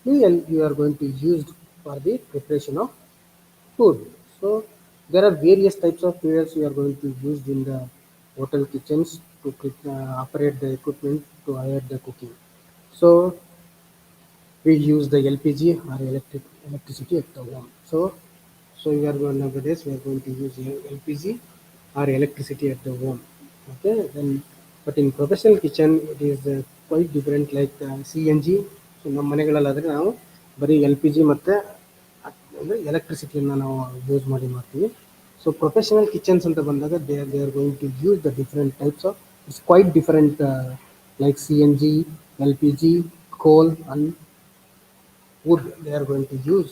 fuel you are going to use for the preparation of food. So there are various types of fuels you are going to use in the hotel kitchens to operate the equipment to aid the cooking. So we use the LPG or electricity at the home. So we are going, nowadays we are going to use LPG or electricity at the home. Okay, then but in professional kitchen it is quite different, like CNG. So ನಮ್ಮ ಮನೆಗಳಲ್ಲಾದರೆ ನಾವು ಬರೀ L P G ಮತ್ತು ಅಂದರೆ ಎಲೆಕ್ಟ್ರಿಸಿಟಿಯನ್ನು ನಾವು use ಮಾಡ್ತೀವಿ. So professional kitchens ಅಂತ ಬಂದಾಗ they are going to use the different types of, it's quite different like CNG, LPG, coal and wood. They are going to use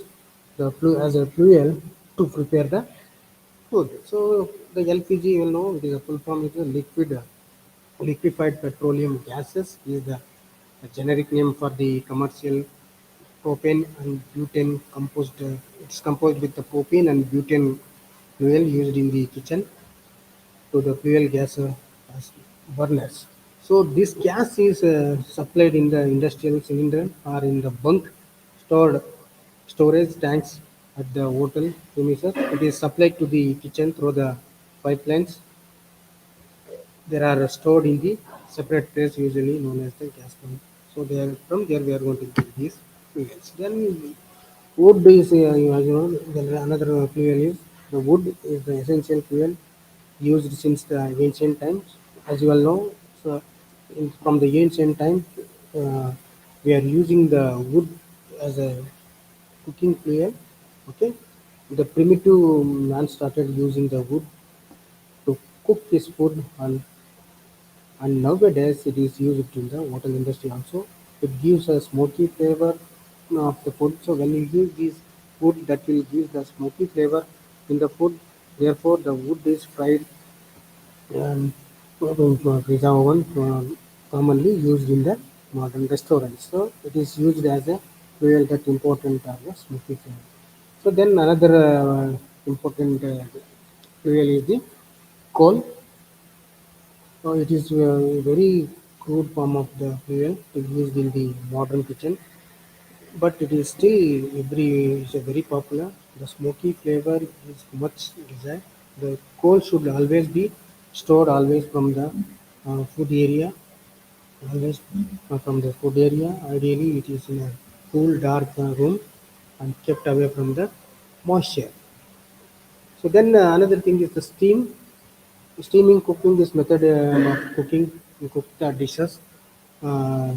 the as a fuel to prepare the food. So the LPG, you will know, it is a full form, it is a liquefied petroleum gases, is the generic name for the commercial propane and butane composed. It's composed with the propane and butane fuel used in the kitchen to the fuel gas as burners. So this gas is supplied in the industrial cylinder or in the bunk stored storage tanks at the hotel premises. It is supplied to the kitchen through the pipelines. They are stored in the separate place, usually known as the gas pump. So they are, from there we are going to get these fuels. Then wood is, there are another fuel is the wood is the essential fuel used since the ancient times. As you all know, so from the ancient time, uh, we are using the wood as a cooking fuel. Okay, the primitive man started using the wood to cook his food, and nowadays it is used in the hotel industry also. It gives a smoky flavor of the food. So when you use this food, that will give the smoky flavor in the food. Therefore, the wood is fried and pizza oven commonly used in the modern restaurants. So it is used as a fuel that important as a smoky flavor. So then another important fuel is the coal. So it is a very crude form of the fuel used in the modern kitchen, but it is still is a very popular. The smoky flavor is much desired. The coal should always be stored always from the food area, always from the food area. Ideally, it is in a cool, dark room and kept away from the moisture. So then another thing is the steam. Steaming cooking, this method of cooking, you cook the dishes uh,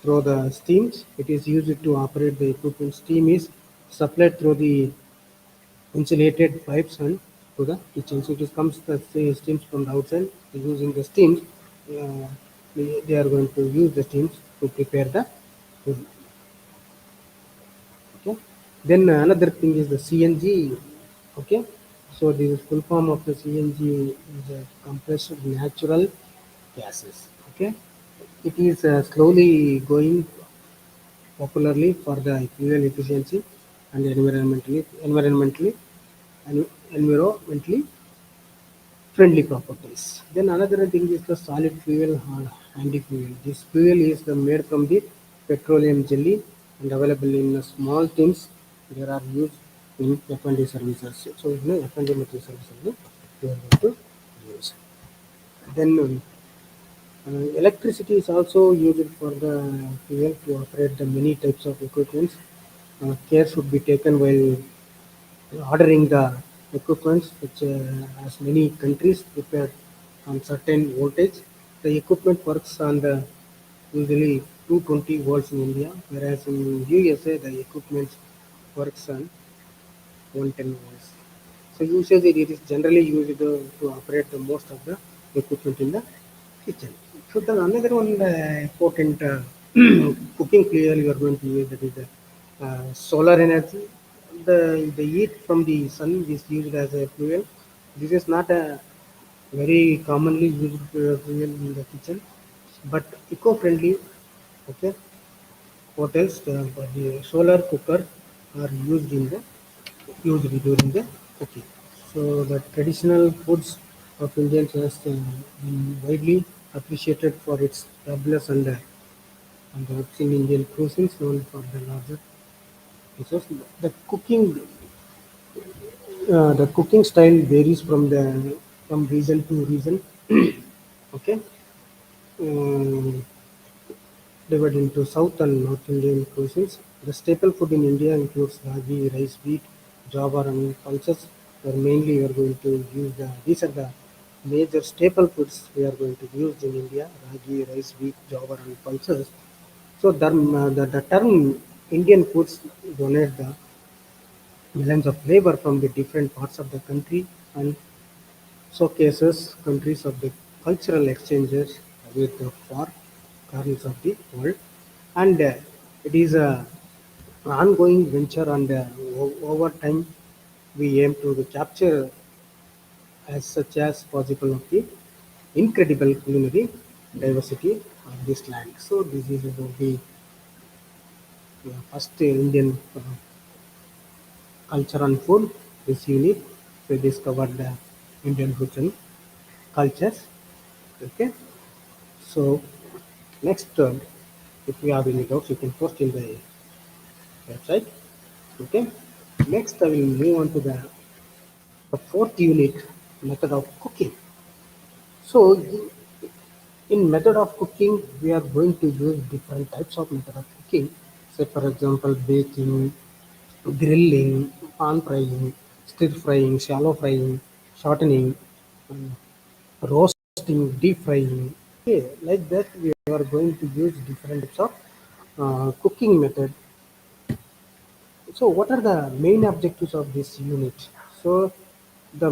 through the steams. It is used to operate the equipment. Steam is supplied through the insulated pipes and to the kitchen. So it is comes the steams from the outside. Using the steams, they are going to use the steams to prepare the food. Okay. Then another thing is the CNG. Okay. So this is full form of the CNG is a compressed natural gases. Okay. It is slowly going popularly for the fuel efficiency and and environmentally friendly properties. Then another thing is the solid fuel or anti-fuel. This fuel is the made from the petroleum jelly and available in small tins. They are used in F&D services. So in the F&D material services, we are going to use. Then electricity is also used for the fuel to operate the many types of equipment. Care should be taken while ordering the equipment, which has many countries prepared on certain voltage. The equipment works on the usually 220 volts in India, whereas in USA the equipment works on 110 volts. So usually it is generally used to operate the most of the equipment in the kitchen. So the another one important cooking fuel you are going to use, that is the solar energy. The heat from the sun is used as a fuel. This is not a very commonly used fuel in the kitchen, but eco-friendly. Okay, hotels the solar cooker are used in the usually during the cooking. So the traditional foods of Indians has been widely appreciated for its fabulous and the rich in Indian cuisines known for the larger dishes. The cooking style varies from region to region. Okay, um, divided into South and North Indian cuisines. The staple food in India includes ragi, rice, wheat, jowar, and pulses. Where mainly we are going to use these are the major staple foods we are going to use in India: ragi, rice, wheat, jowar, and pulses. So the term Indian foods donate the millions of flavor from the different parts of the country and showcases countries of the cultural exchanges with the far corners of the world. And it is a ongoing venture, and over time we aim to capture as such as possible of the incredible culinary diversity of this land. So this is about the first Indian culture and food, this unit. We discovered the Indian foods and cultures. Okay. So next, if you have any doubts, you can post in the website. Okay. Next, I will move on to the fourth unit, method of cooking. So in method of cooking, we are going to use different types of method of cooking. Say for example, baking, grilling, pan frying, stir frying, shallow frying, shortening, um, roasting, deep frying. Okay, like that we are going to use different types of cooking method. So what are the main objectives of this unit? So the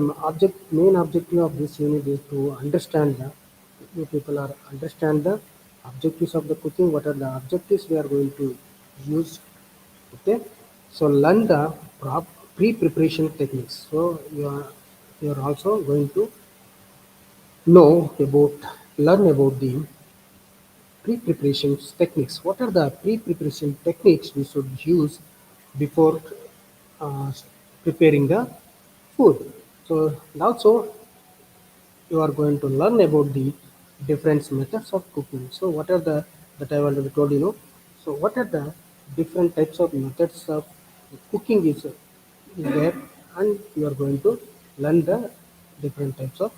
main objective of this unit is to understand you people are understand the objectives of the cooking. What are the objectives we are going to use? Okay, so learn the pre-preparation techniques. So you are also going to know about learn about the pre-preparation techniques. What are the pre-preparation techniques we should use before uh, preparing the food? So and also you are going to learn about the different methods of cooking. So what are the that I already told you know. So what are the different types of methods of cooking is there, and you are going to learn the different types of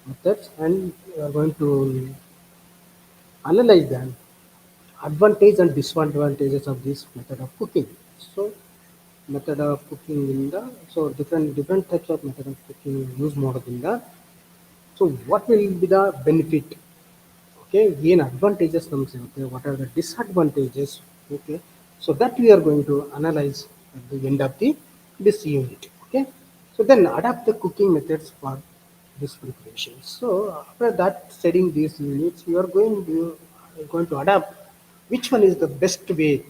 methods, and you are going to analyze them advantage and disadvantages of this method of cooking. So method of cooking in the so different types of method of cooking use model in the so what will be the benefit? Okay, gain advantages comes in. Okay, what are the disadvantages? Okay, so that we are going to analyze at the end of the this unit. Okay, so then adapt the cooking methods for this preparation. So after that studying these units, you are going to adapt which one is the best way,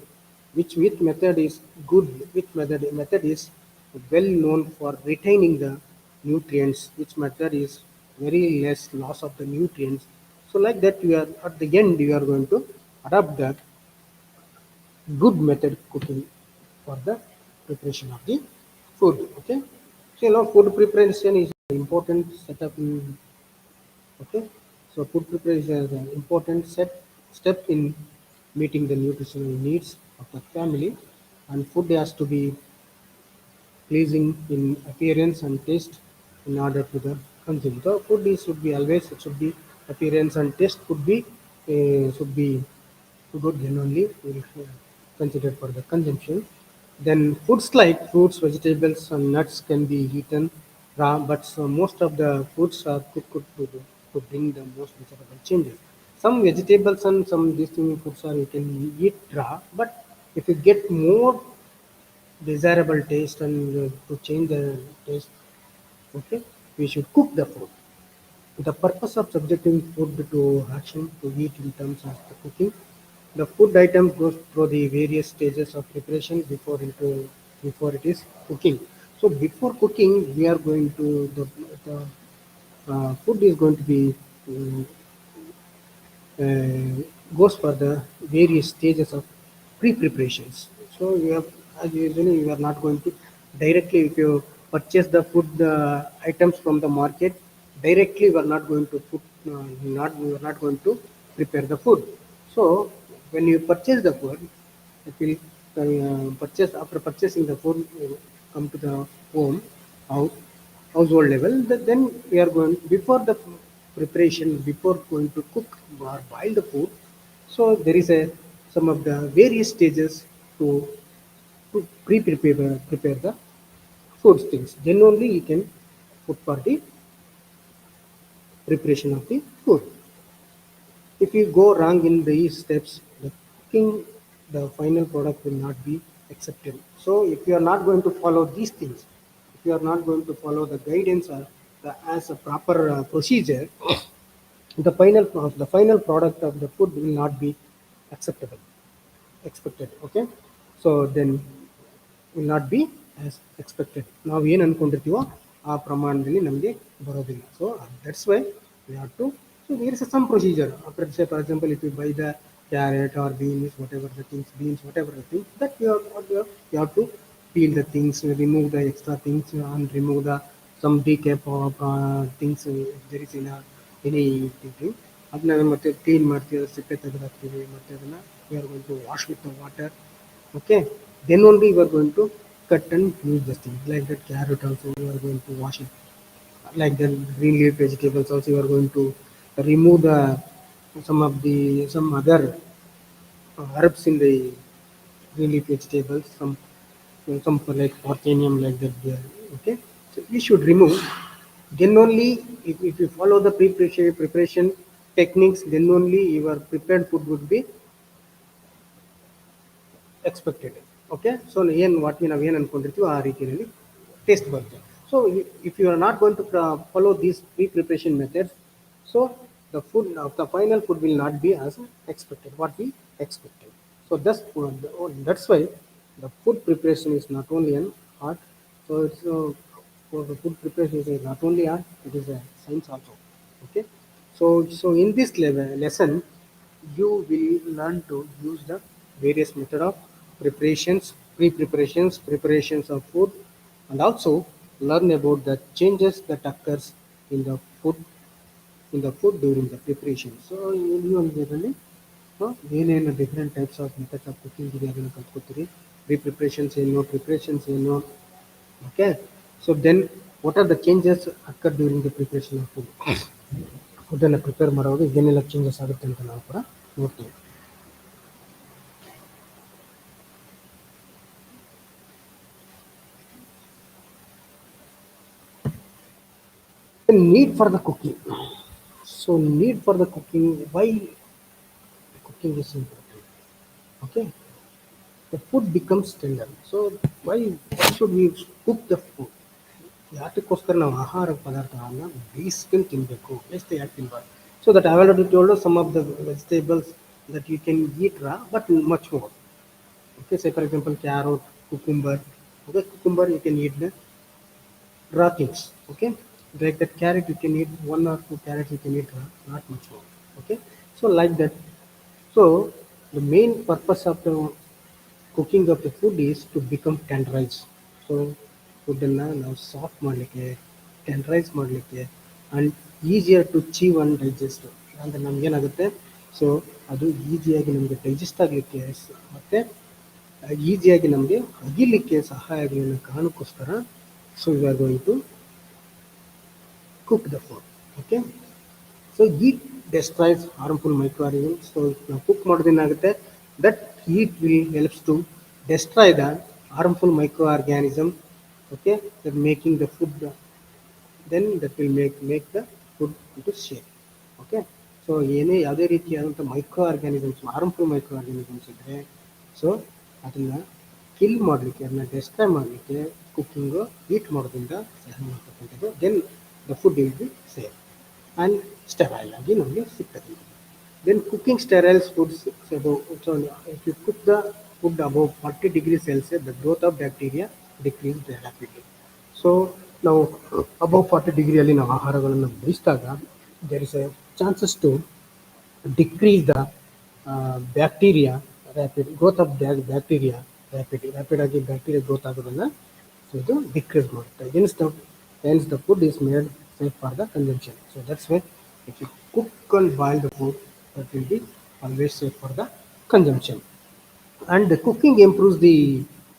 which method is good, which method is well known for retaining the nutrients, which method is very less loss of the nutrients. So like that, you are at the end you are going to adopt the good method cooking for the preparation of the food. Okay, so food preparation is an important setup in okay. So food preparation is an important step in meeting the nutritional needs of the family, and food has to be pleasing in appearance and taste in order to the consume. The food is should be always it should be appearance and taste should be good, then only we will consider for the consumption. Then foods like fruits, vegetables, and nuts can be eaten raw, but so most of the foods are cooked to bring the most desirable changes. Some vegetables and some these things foods are you can eat raw, but if you get more desirable taste and to change the taste, okay, we should cook the food. The purpose of subjecting food to action to eat in terms of the cooking. The food item goes through the various stages of preparation before it is cooking. So before cooking, we are going to the food is going to be um, uh, goes for the various stages of pre-preparations. So you have, as usually, you are not going to directly if you purchase the food items from the market directly. We are not going to put not we are not going to prepare the food. So when you purchase the food, it will purchase after purchasing the food, come to the home house household level. Then we are going before the preparation before going to cook or boil the food. So there is a some of the various stages to prepare the food things. Then only you can put for the preparation of the food. If you go wrong in these steps, the cooking, the final product will not be accepted. So if you are not going to follow these things, if you are not going to follow the guidance or as a proper procedure, the final product of the food will not be acceptable expected. Okay, so then will not be as expected. ನಾವು ಏನು ಅನ್ಕೊಂಡಿರ್ತೀವೋ ಆ ಪ್ರಮಾಣದಲ್ಲಿ ನಮಗೆ ಬರೋದಿಲ್ಲ. So that's why we have to so there is some procedure after say for example if you buy the carrot or beans, whatever the things, beans, whatever the things that you have to peel the things, remove the extra things, and remove the some decay of things if there is in any thing. ಅದನ್ನ ಮತ್ತೆ clean ಮಾಡ್ತೀವಿ, ಸಿಪ್ಪೆ ತೆಗೆದು ಹಾಕ್ತೀವಿ, ಮತ್ತೆ ಅದನ್ನು we are going to wash with the water. Okay, then only you are going to cut and use the thing. Like that carrot also you are going to wash it. Like the green leaf vegetables also you are going to remove the some other herbs in the green leaf vegetables, some for like orchanium like that there. Okay, so you should remove. Then only if you follow the preparation techniques, then only your prepared food would be expected. Okay, so ಏನು what ನಾವು ಏನು ಅಂದ್ಕೊಂಡಿರ್ತೀವೋ ಆ ರೀತಿಯಲ್ಲಿ taste ಬರುತ್ತೆ. So if you are not going to follow these preparation methods, so the final food will not be as expected, what we expected. So that's why the food preparation is not only an art. So it's for the food preparation is not only art, it is a science also. Okay, so in this lesson you will learn to use the various method of preparations of food, and also learn about the changes that occurs in the food during the preparation. So you ಇದರಲ್ಲಿ ಏನೇನು different types of methods of cooking ಇದೆ ಅದನ್ನು ಕಲ್ತ್ಕೊತೀರಿ. Preparations ಏನು, preparations ಏನು. Okay, so then what are the changes occur during the preparation of food. ಫುಡ್ಡನ್ನು prepare ಮಾಡುವಾಗ ಏನೆಲ್ಲ ಚೇಂಜಸ್ ಆಗುತ್ತೆ ಅಂತ ನಾವು ಕೂಡ ನೋಡ್ತೀವಿ. The need for the cooking. So need for the cooking, why cooking is important. Okay, the food becomes tender. So why should we cook the food? ಯಾತಕ್ಕೋಸ್ಕರ ನಾವು ಆಹಾರ ಪದಾರ್ಥಗಳನ್ನು ಬೇಯಿಸ್ಕೊಂಡು ತಿನ್ನಬೇಕು, ಬೇಯಿಸ್ತಾ ಯಾಕೆ ತಿನ್ನಬಾರ್ದು? So that I already told some of the vegetables that you can eat raw but much more. Okay, say for example carrot, cucumber. Okay, cucumber you can eat the raw things. Okay, like that carrot you can eat one or two carrots you can eat raw, not much more. Okay, so like that. So the main purpose of the cooking of the food is to become tenderized. So ಫುಡ್ಡನ್ನು ನಾವು soft ಮಾಡಲಿಕ್ಕೆ, tenderise ಮಾಡಲಿಕ್ಕೆ, and easier to chew and digest. ಅಂದರೆ ನಮಗೇನಾಗುತ್ತೆ, so ಅದು ಈಸಿಯಾಗಿ ನಮಗೆ digest ಆಗಲಿಕ್ಕೆ ಮತ್ತು ಈಸಿಯಾಗಿ ನಮಗೆ ಅಗಿಲಿಕ್ಕೆ ಸಹಾಯ ಆಗಲಿ ಅನ್ನೋ ಕಾರಣಕ್ಕೋಸ್ಕರ so we are going to cook the food. Okay, so heat destroys harmful microorganisms. So ನಾವು ಕುಕ್ ಮಾಡೋದೇನಾಗುತ್ತೆ, that heat will helps to destroy the harmful microorganism. Okay, that making the food, then that will make the food into shape. Okay, so ಏನೇ ಯಾವುದೇ ರೀತಿಯಾದಂಥ microorganisms, harmful microorganisms ಇದ್ದರೆ so ಅದನ್ನು kill ಮಾಡಲಿಕ್ಕೆ, ಅದನ್ನು destroy ಮಾಡಲಿಕ್ಕೆ cooking heat ಮಾಡೋದ್ರಿಂದ ಸಹಾಯ ಮಾಡ್ತಕ್ಕಂಥದ್ದು. Then the food will be safe and sterile ಆಗಿ ನಮಗೆ ಸಿಗ್ತದೆ. Then cooking sterile foods. So if you cook the food above 40 degrees Celsius, the growth of bacteria decreases rapidly. So ನಾವು above 40 ಡಿಗ್ರಿಯಲ್ಲಿ ನಾವು ಆಹಾರಗಳನ್ನು ಬೇಯಿಸಿದಾಗ there is a chances to decrease the bacteria rapid growth of bacteria rapid ಆಗಿ bacteria growth ಆಗೋದನ್ನು so ಇದು decrease ಮಾಡುತ್ತೆ. hence the food is made safe for the consumption. So that's why if you cook and boil the food, that will be always safe for the consumption. And the cooking improves the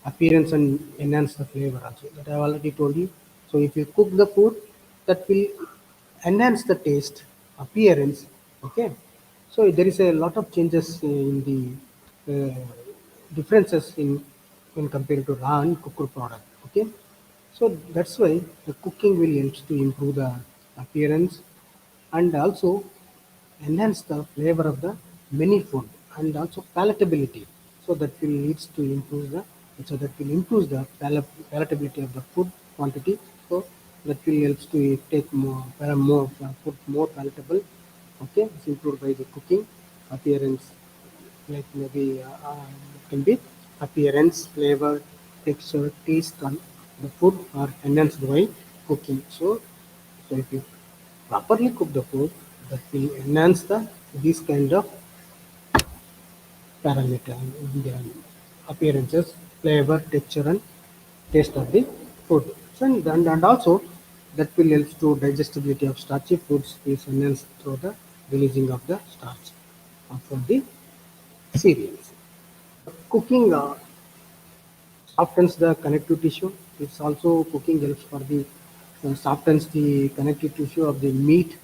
appearance and enhance the flavor also, that I have already told you. So if you cook the food, that will enhance the taste, appearance. Okay, so there is a lot of changes in the differences in when compared to raw and cooked product. Okay, so that's why the cooking will help to improve the appearance and also enhance the flavor of the many food and also palatability. So that will leads to improve the palatability of the food quantity. So that will helps to take more food more palatable. Okay, it's improved by the cooking. Appearance, like maybe it can be appearance, flavor, texture, taste on the food are enhanced by cooking. So if you properly cook the food, that will enhance these kind of parameter in the appearances, flavor, texture, and taste of the food. So, and also that will help to digestibility of starchy foods is enhanced through the releasing of the starch from the cereals. Cooking softens the connective tissue. It's also cooking helps for the softens the connective tissue of the meat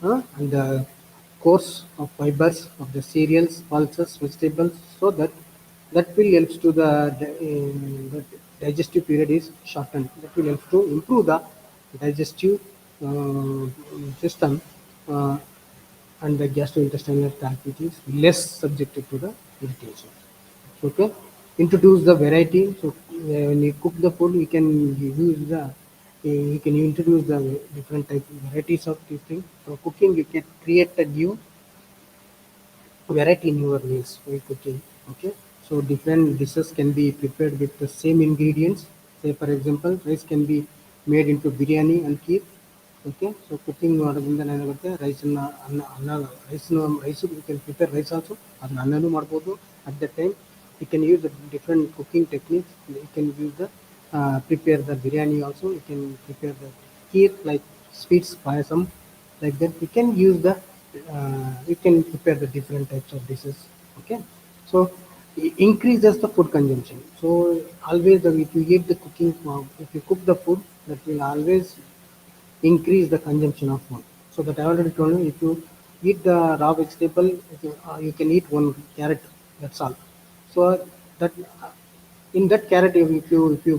and the course of fibers of the cereals, pulses, vegetables, so that that will helps to the digestive period is shortened. That will help to improve the digestive uh, system uh, and the gastrointestinal tract, which is less subjected to the irritation. Okay, introduce the variety. So when you cook the food, you can introduce the different type of varieties of these things. So cooking, you can create a new variety in your meals while cooking. Okay, so different dishes can be prepared with the same ingredients. Say for example, rice can be made into biryani and kheer. Okay, so cooking ಮಾಡೋದ್ರಿಂದ ಏನಾಗುತ್ತೆ ರೈಸನ್ನ rice you can prepare rice also ಅದನ್ನ ಅನ್ನನೂ ಮಾಡ್ಬೋದು. At that time you can use the different cooking techniques. You can use the prepare the biryani also. You can prepare the kheer like sweets payasam like that. You can prepare the different types of dishes. Okay, so increases the food consumption. So always if you eat the cooking if you cook the food, that will always increase the consumption of food. So that I already told you, if you eat the raw vegetable, you can eat one carrot. That's all. So that in that carrot, if you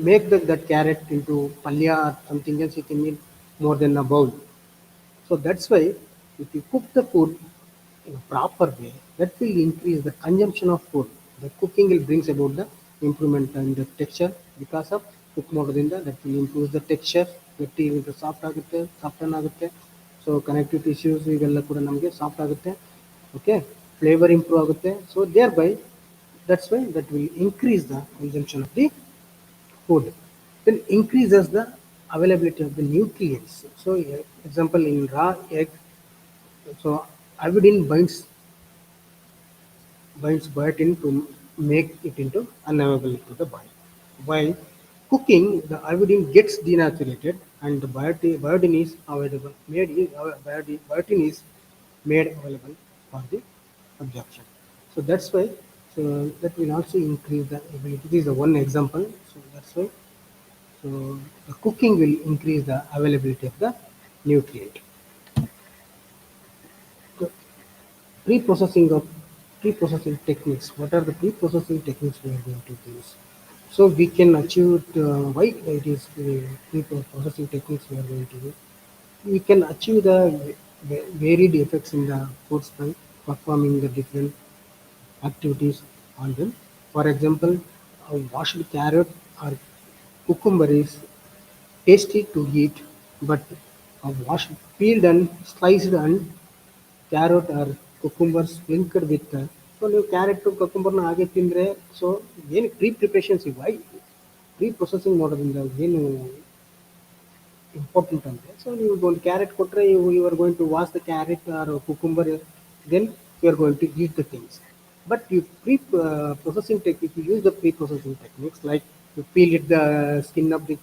make that carrot into palya or something else, you can eat more than a bowl. So that's why if you cook the food in a proper way, that will increase the consumption of food. The cooking will brings about the improvement in the texture because of cook ಮಾಡೋದ್ರಿಂದ that will improve the texture. ಗಟ್ಟಿ ಇರುತ್ತೆ, soft ಆಗುತ್ತೆ, ಸಾಫ್ಟನ್ ಆಗುತ್ತೆ. So connective tissues ಇವೆಲ್ಲ ಕೂಡ ನಮಗೆ soft ಆಗುತ್ತೆ. Okay, flavour improve ಆಗುತ್ತೆ. So thereby that's why that will increase the consumption of the food. Then increases the availability of the nutrients. So example in raw egg, so iodine binds biotin to make it into unavailable to the body. While cooking, the iodine gets denatured and the biotin is available. Biotin is made available for the absorption. So that's why. So that will also increase the ability. This is the one example. So that's why. So the cooking will increase the availability of the nutrient. So pre-processing of pre-processing techniques. What are the pre-processing techniques we are going to use? So we can achieve why it is pre-processing techniques we are going to use. We can achieve the varied effects in the foods by performing the different activities on them. For example, a washed carrot or cucumber is tasty to eat, but a washed, peeled and sliced and carrot or cucumber sprinkled with so ನೀವು carrot ಕುಕುಂಬರ್ನ ಹಾಗೆ ತಿಂದರೆ so ಏನು preparations ಇವ pre processing ಮಾಡೋದ್ರಿಂದ ಏನು important ಅಂದರೆ so ನೀವು ಒಂದು ಕ್ಯಾರೆಟ್ ಕೊಟ್ಟರೆ you are going to wash the carrot or cucumber then you are going to eat the things. But you processing technique, you use the pre-processing techniques like you peel it the skin of the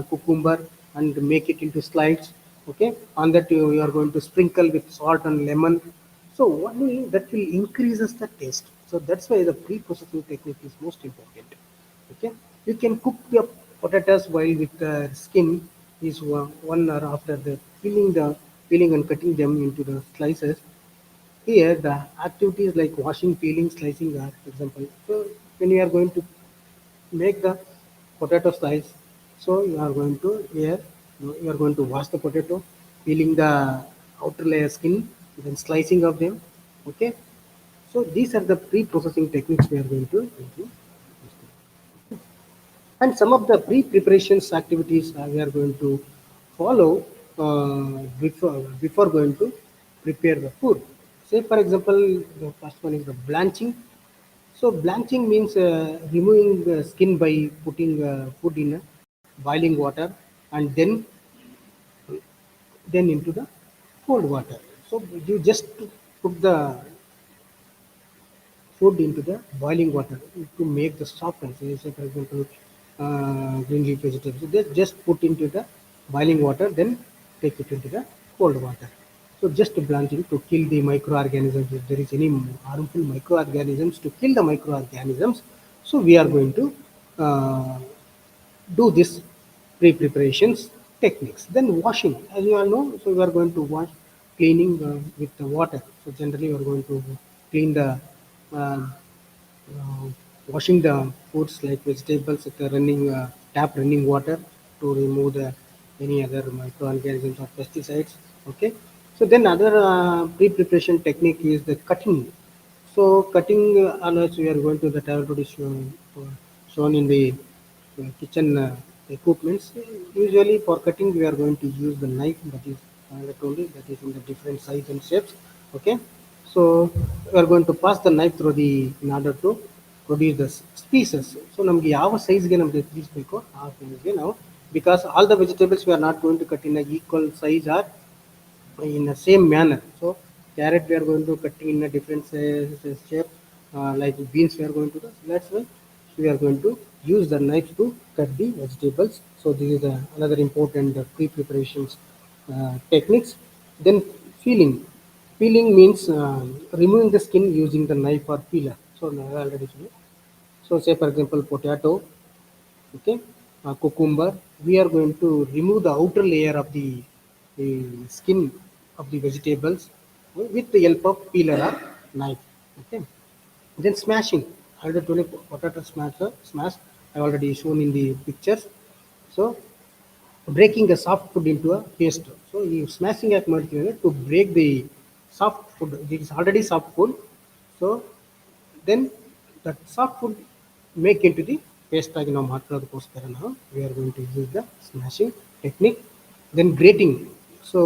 cucumber and make it into slides. Okay, on that you are going to sprinkle with salt and lemon. So only that will increases the taste. So that's why the pre-processing technique is most important. Okay, you can cook your potatoes while with the skin is one hour after the peeling and cutting them into the slices. Here, the activities like washing, peeling, slicing are example. So, when you are going to make the potato slice, so you are going to here you are going to wash the potato, peeling the outer layer skin, then slicing of them. Okay, so these are the pre-processing techniques we are going to do. And some of the pre-preparations activities we are going to follow before going to prepare the food. Say for example, the first one is the blanching. So blanching means removing the skin by putting food in boiling water and then into the cold water. So you just put the food into the boiling water to make the soften. So say for example, green leaf vegetables. So just put into the boiling water, then take it into the cold water. So just blanching to kill the microorganisms. If there is any harmful microorganisms, to kill the microorganisms, so we are going to uh, do this pre-preparations techniques. Then washing, as you all know, so we are going to wash, cleaning with the water. So generally we are going to clean the uh, uh, washing the foods like vegetables with the running tap running water to remove the any other microorganisms or pesticides. Okay. So then other pre-preparation technique is the cutting. So cutting, unless we are going to, that I already shown in the kitchen equipments. Usually for cutting we are going to use the knife, that is told you, that is in the different size and shapes. Okay. So we are going to pass the knife through the, in order to produce the pieces. So ನಮ್ಗೆ ಯಾವ ಸೈಜ್ಗೆ ನಮಗೆ piece ಬೇಕೋ ಆ ಸೈಜ್ಗೆ ನಾವು, because all the vegetables we are not going to cut in a equal size or in the same manner. So carrot we are going to cutting in a different shape, like beans we are going to do. That's why we are going to use the knife to cut the vegetables. So this is another important pre-preparations techniques. Then peeling. Peeling means removing the skin using the knife or peeler. So I already said. So say for example potato, okay, cucumber, we are going to remove the outer layer of the skin of the vegetables with the help of peeler or knife. Okay. Then smashing, I already told you potato smash, I already shown in the pictures. So breaking a soft food into a paste. So you smashing at ಮಾಡ್ತೀವಿ to break the soft food. It is already soft food. So then that soft food make into the paste ಆಗಿ ನಾವು ಮಾಡ್ಕೊಳ್ಳೋದಕ್ಕೋಸ್ಕರ ನಾವು we are going to use the smashing technique. Then grating. So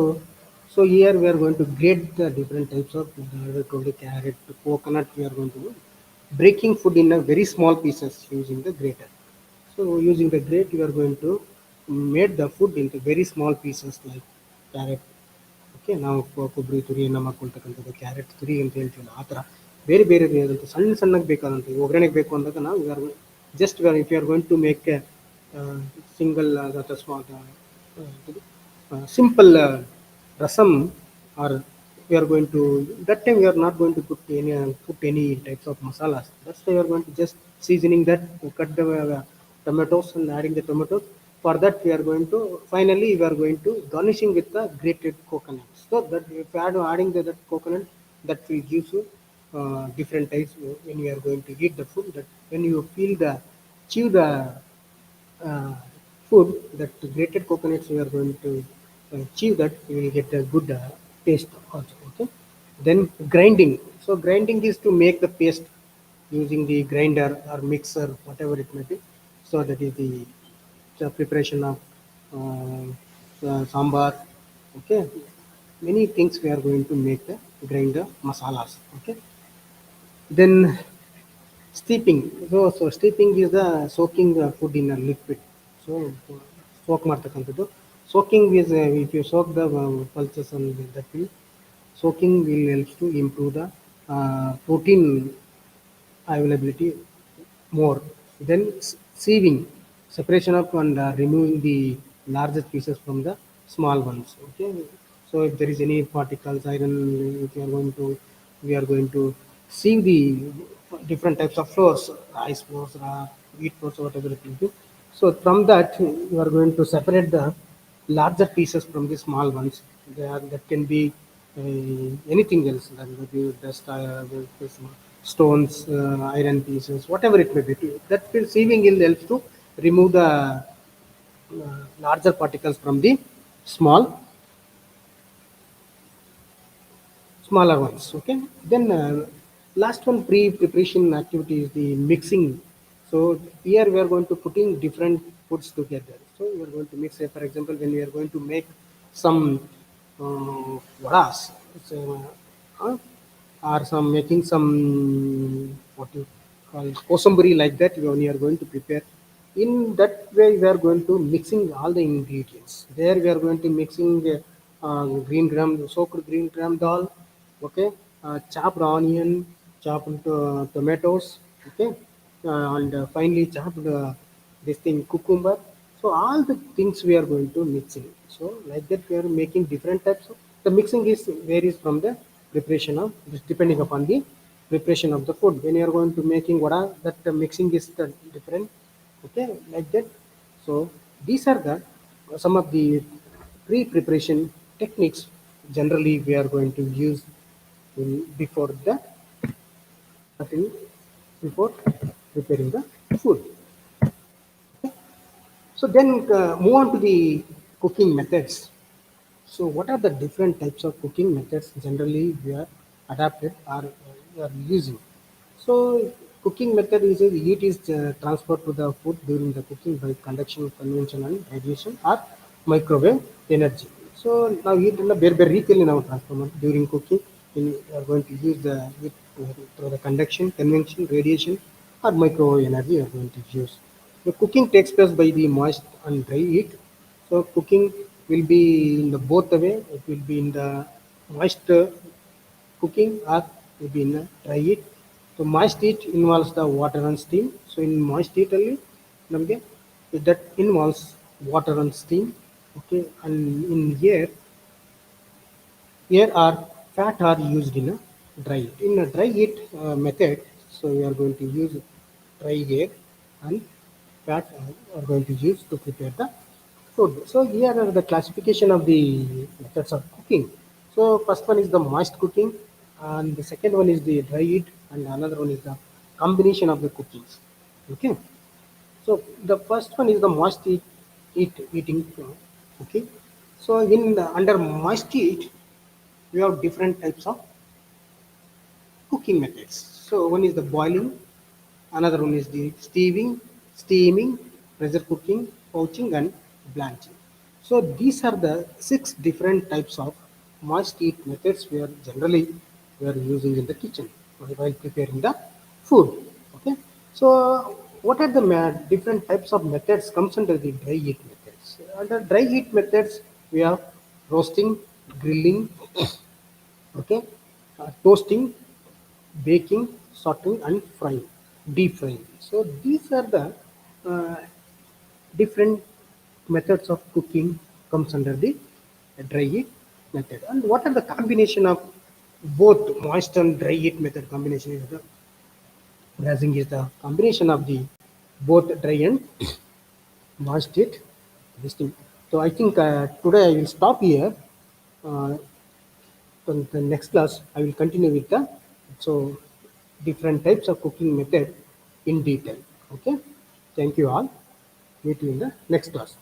so here we are going to grate the different types of carrot, coconut. We are going to breaking food in a very small pieces using the grater. So using the grate, you are going to make the food into very small pieces like carrot. Okay, ನಾವು ಕೊಬ್ಬರಿ ತುರಿಯನ್ನು ಮಾಡ್ಕೊಳ್ತಕ್ಕಂಥದ್ದು, carrot ತುರಿ ಅಂತ ಹೇಳ್ತೀವಲ್ಲ ಆ ಥರ ಬೇರೆ ಬೇರೆ ಬೇರೆದಂಥ ಸಣ್ಣ ಸಣ್ಣಗೆ ಬೇಕಾದಂಥ ಒಗ್ಗರಣೆಗೆ ಬೇಕು ಅಂದಾಗ ನಾವು you are just if you are going to make a single ಅಥವಾ simple rasam, or we are going to, that time we are not going to put any types of masalas. That's why we are going to just seasoning that, cut the tomatoes and adding the tomatoes. For that we are going to, finally we are going to garnishing with the grated coconut. So that if you adding that coconut, that will give you different types when you are going to eat the food. That when you feel the chew the uh, food, that grated coconuts we are going to achieve, that we will get a good taste also. Okay. Then grinding. So grinding is to make the paste using the grinder or mixer, whatever it may be. So that is the preparation of sambar. Okay. Many things we are going to make the grinder masalas. Okay. Then steeping. So steeping is the soaking the food in a liquid. So soak ಮಾಡ್ತಕ್ಕಂಥದ್ದು. Soaking is if you soak the pulses and that will, soaking will help to improve the protein availability more. Then sieving, separation of and removing the larger pieces from the small ones. Okay. So if there is any particles, iron, if you are going to, we are going to sieve the different types of flours, rice flours, wheat flours, whatever it will be. So from that you are going to separate the larger pieces from the small ones. That can be anything else, that will be dust, stones, iron pieces, whatever it may be. That will sieving will help to remove the larger particles from the small smaller ones. Okay. Then last one pre-preparation activity is the mixing. So here we are going to putting different foods together. So we are going to mix. Say for example, when we are going to make some vadas, so, or some making some what you call kosamburi, like that, when you are going to prepare. In that way, we are going to mixing all the ingredients. There we are going to mixing green gram, soaked green gram dal, okay, chopped onion, chopped tomatoes, okay, and finally chopped this thing cucumber. So all the things we are going to mixing. So like that we are making different types of. The mixing is varies from the preparation of depending upon the preparation of the food. When you are going to making vada, that the mixing is the different. Okay, like that. So these are the some of the pre-preparation techniques generally we are going to use before the cutting, before preparing the food. So then move on to the cooking methods. So what are the different types of cooking methods generally we are adapted or we are using? So cooking method is heat is transferred to the food during the cooking by conduction, convection and radiation or microwave energy. So now heat in the bare ರೀತಿಯಲ್ಲಿ ನಾವು transfer during cooking. We are going to use the heat through the conduction, convection, radiation or microwave energy we are going to use. The cooking takes place by the moist and dry heat. So cooking will be in the both the way. It will be in the moist cooking or maybe in a dry heat. So moist heat involves the water and steam. So in moist heat ಅಲ್ಲಿ ನಮಗೆ that involves water and steam. Okay, and in air or fat are used in a dry heat. In a dry heat method, so we are going to use dry air and fat are going to use to prepare the food. So here are the classification of the methods of cooking. So first one is the moist cooking, and the second one is the dry heat, and another one is the combination of the cookings. Okay. So the first one is the moist eating. Okay. So in under moist heat, we have different types of cooking methods. So one is the boiling, another one is the steaming, pressure cooking, poaching, and blanching. So these are the six different types of moist heat methods we are using in the kitchen while preparing the food. Okay. So what are the different types of methods comes under the dry heat methods? Under dry heat methods, we have roasting, grilling, okay, toasting, baking, sorting, and frying, deep frying. So these are the uh, different methods of cooking comes under the dry heat method. And what are the combination of both moist and dry heat method combination is the braising is the combination of the both dry and moist heat testing. So I think today I will stop here. Uh, on the next class, I will continue with the so different types of cooking method in detail. Okay. Thank you all. Meet you in the next class.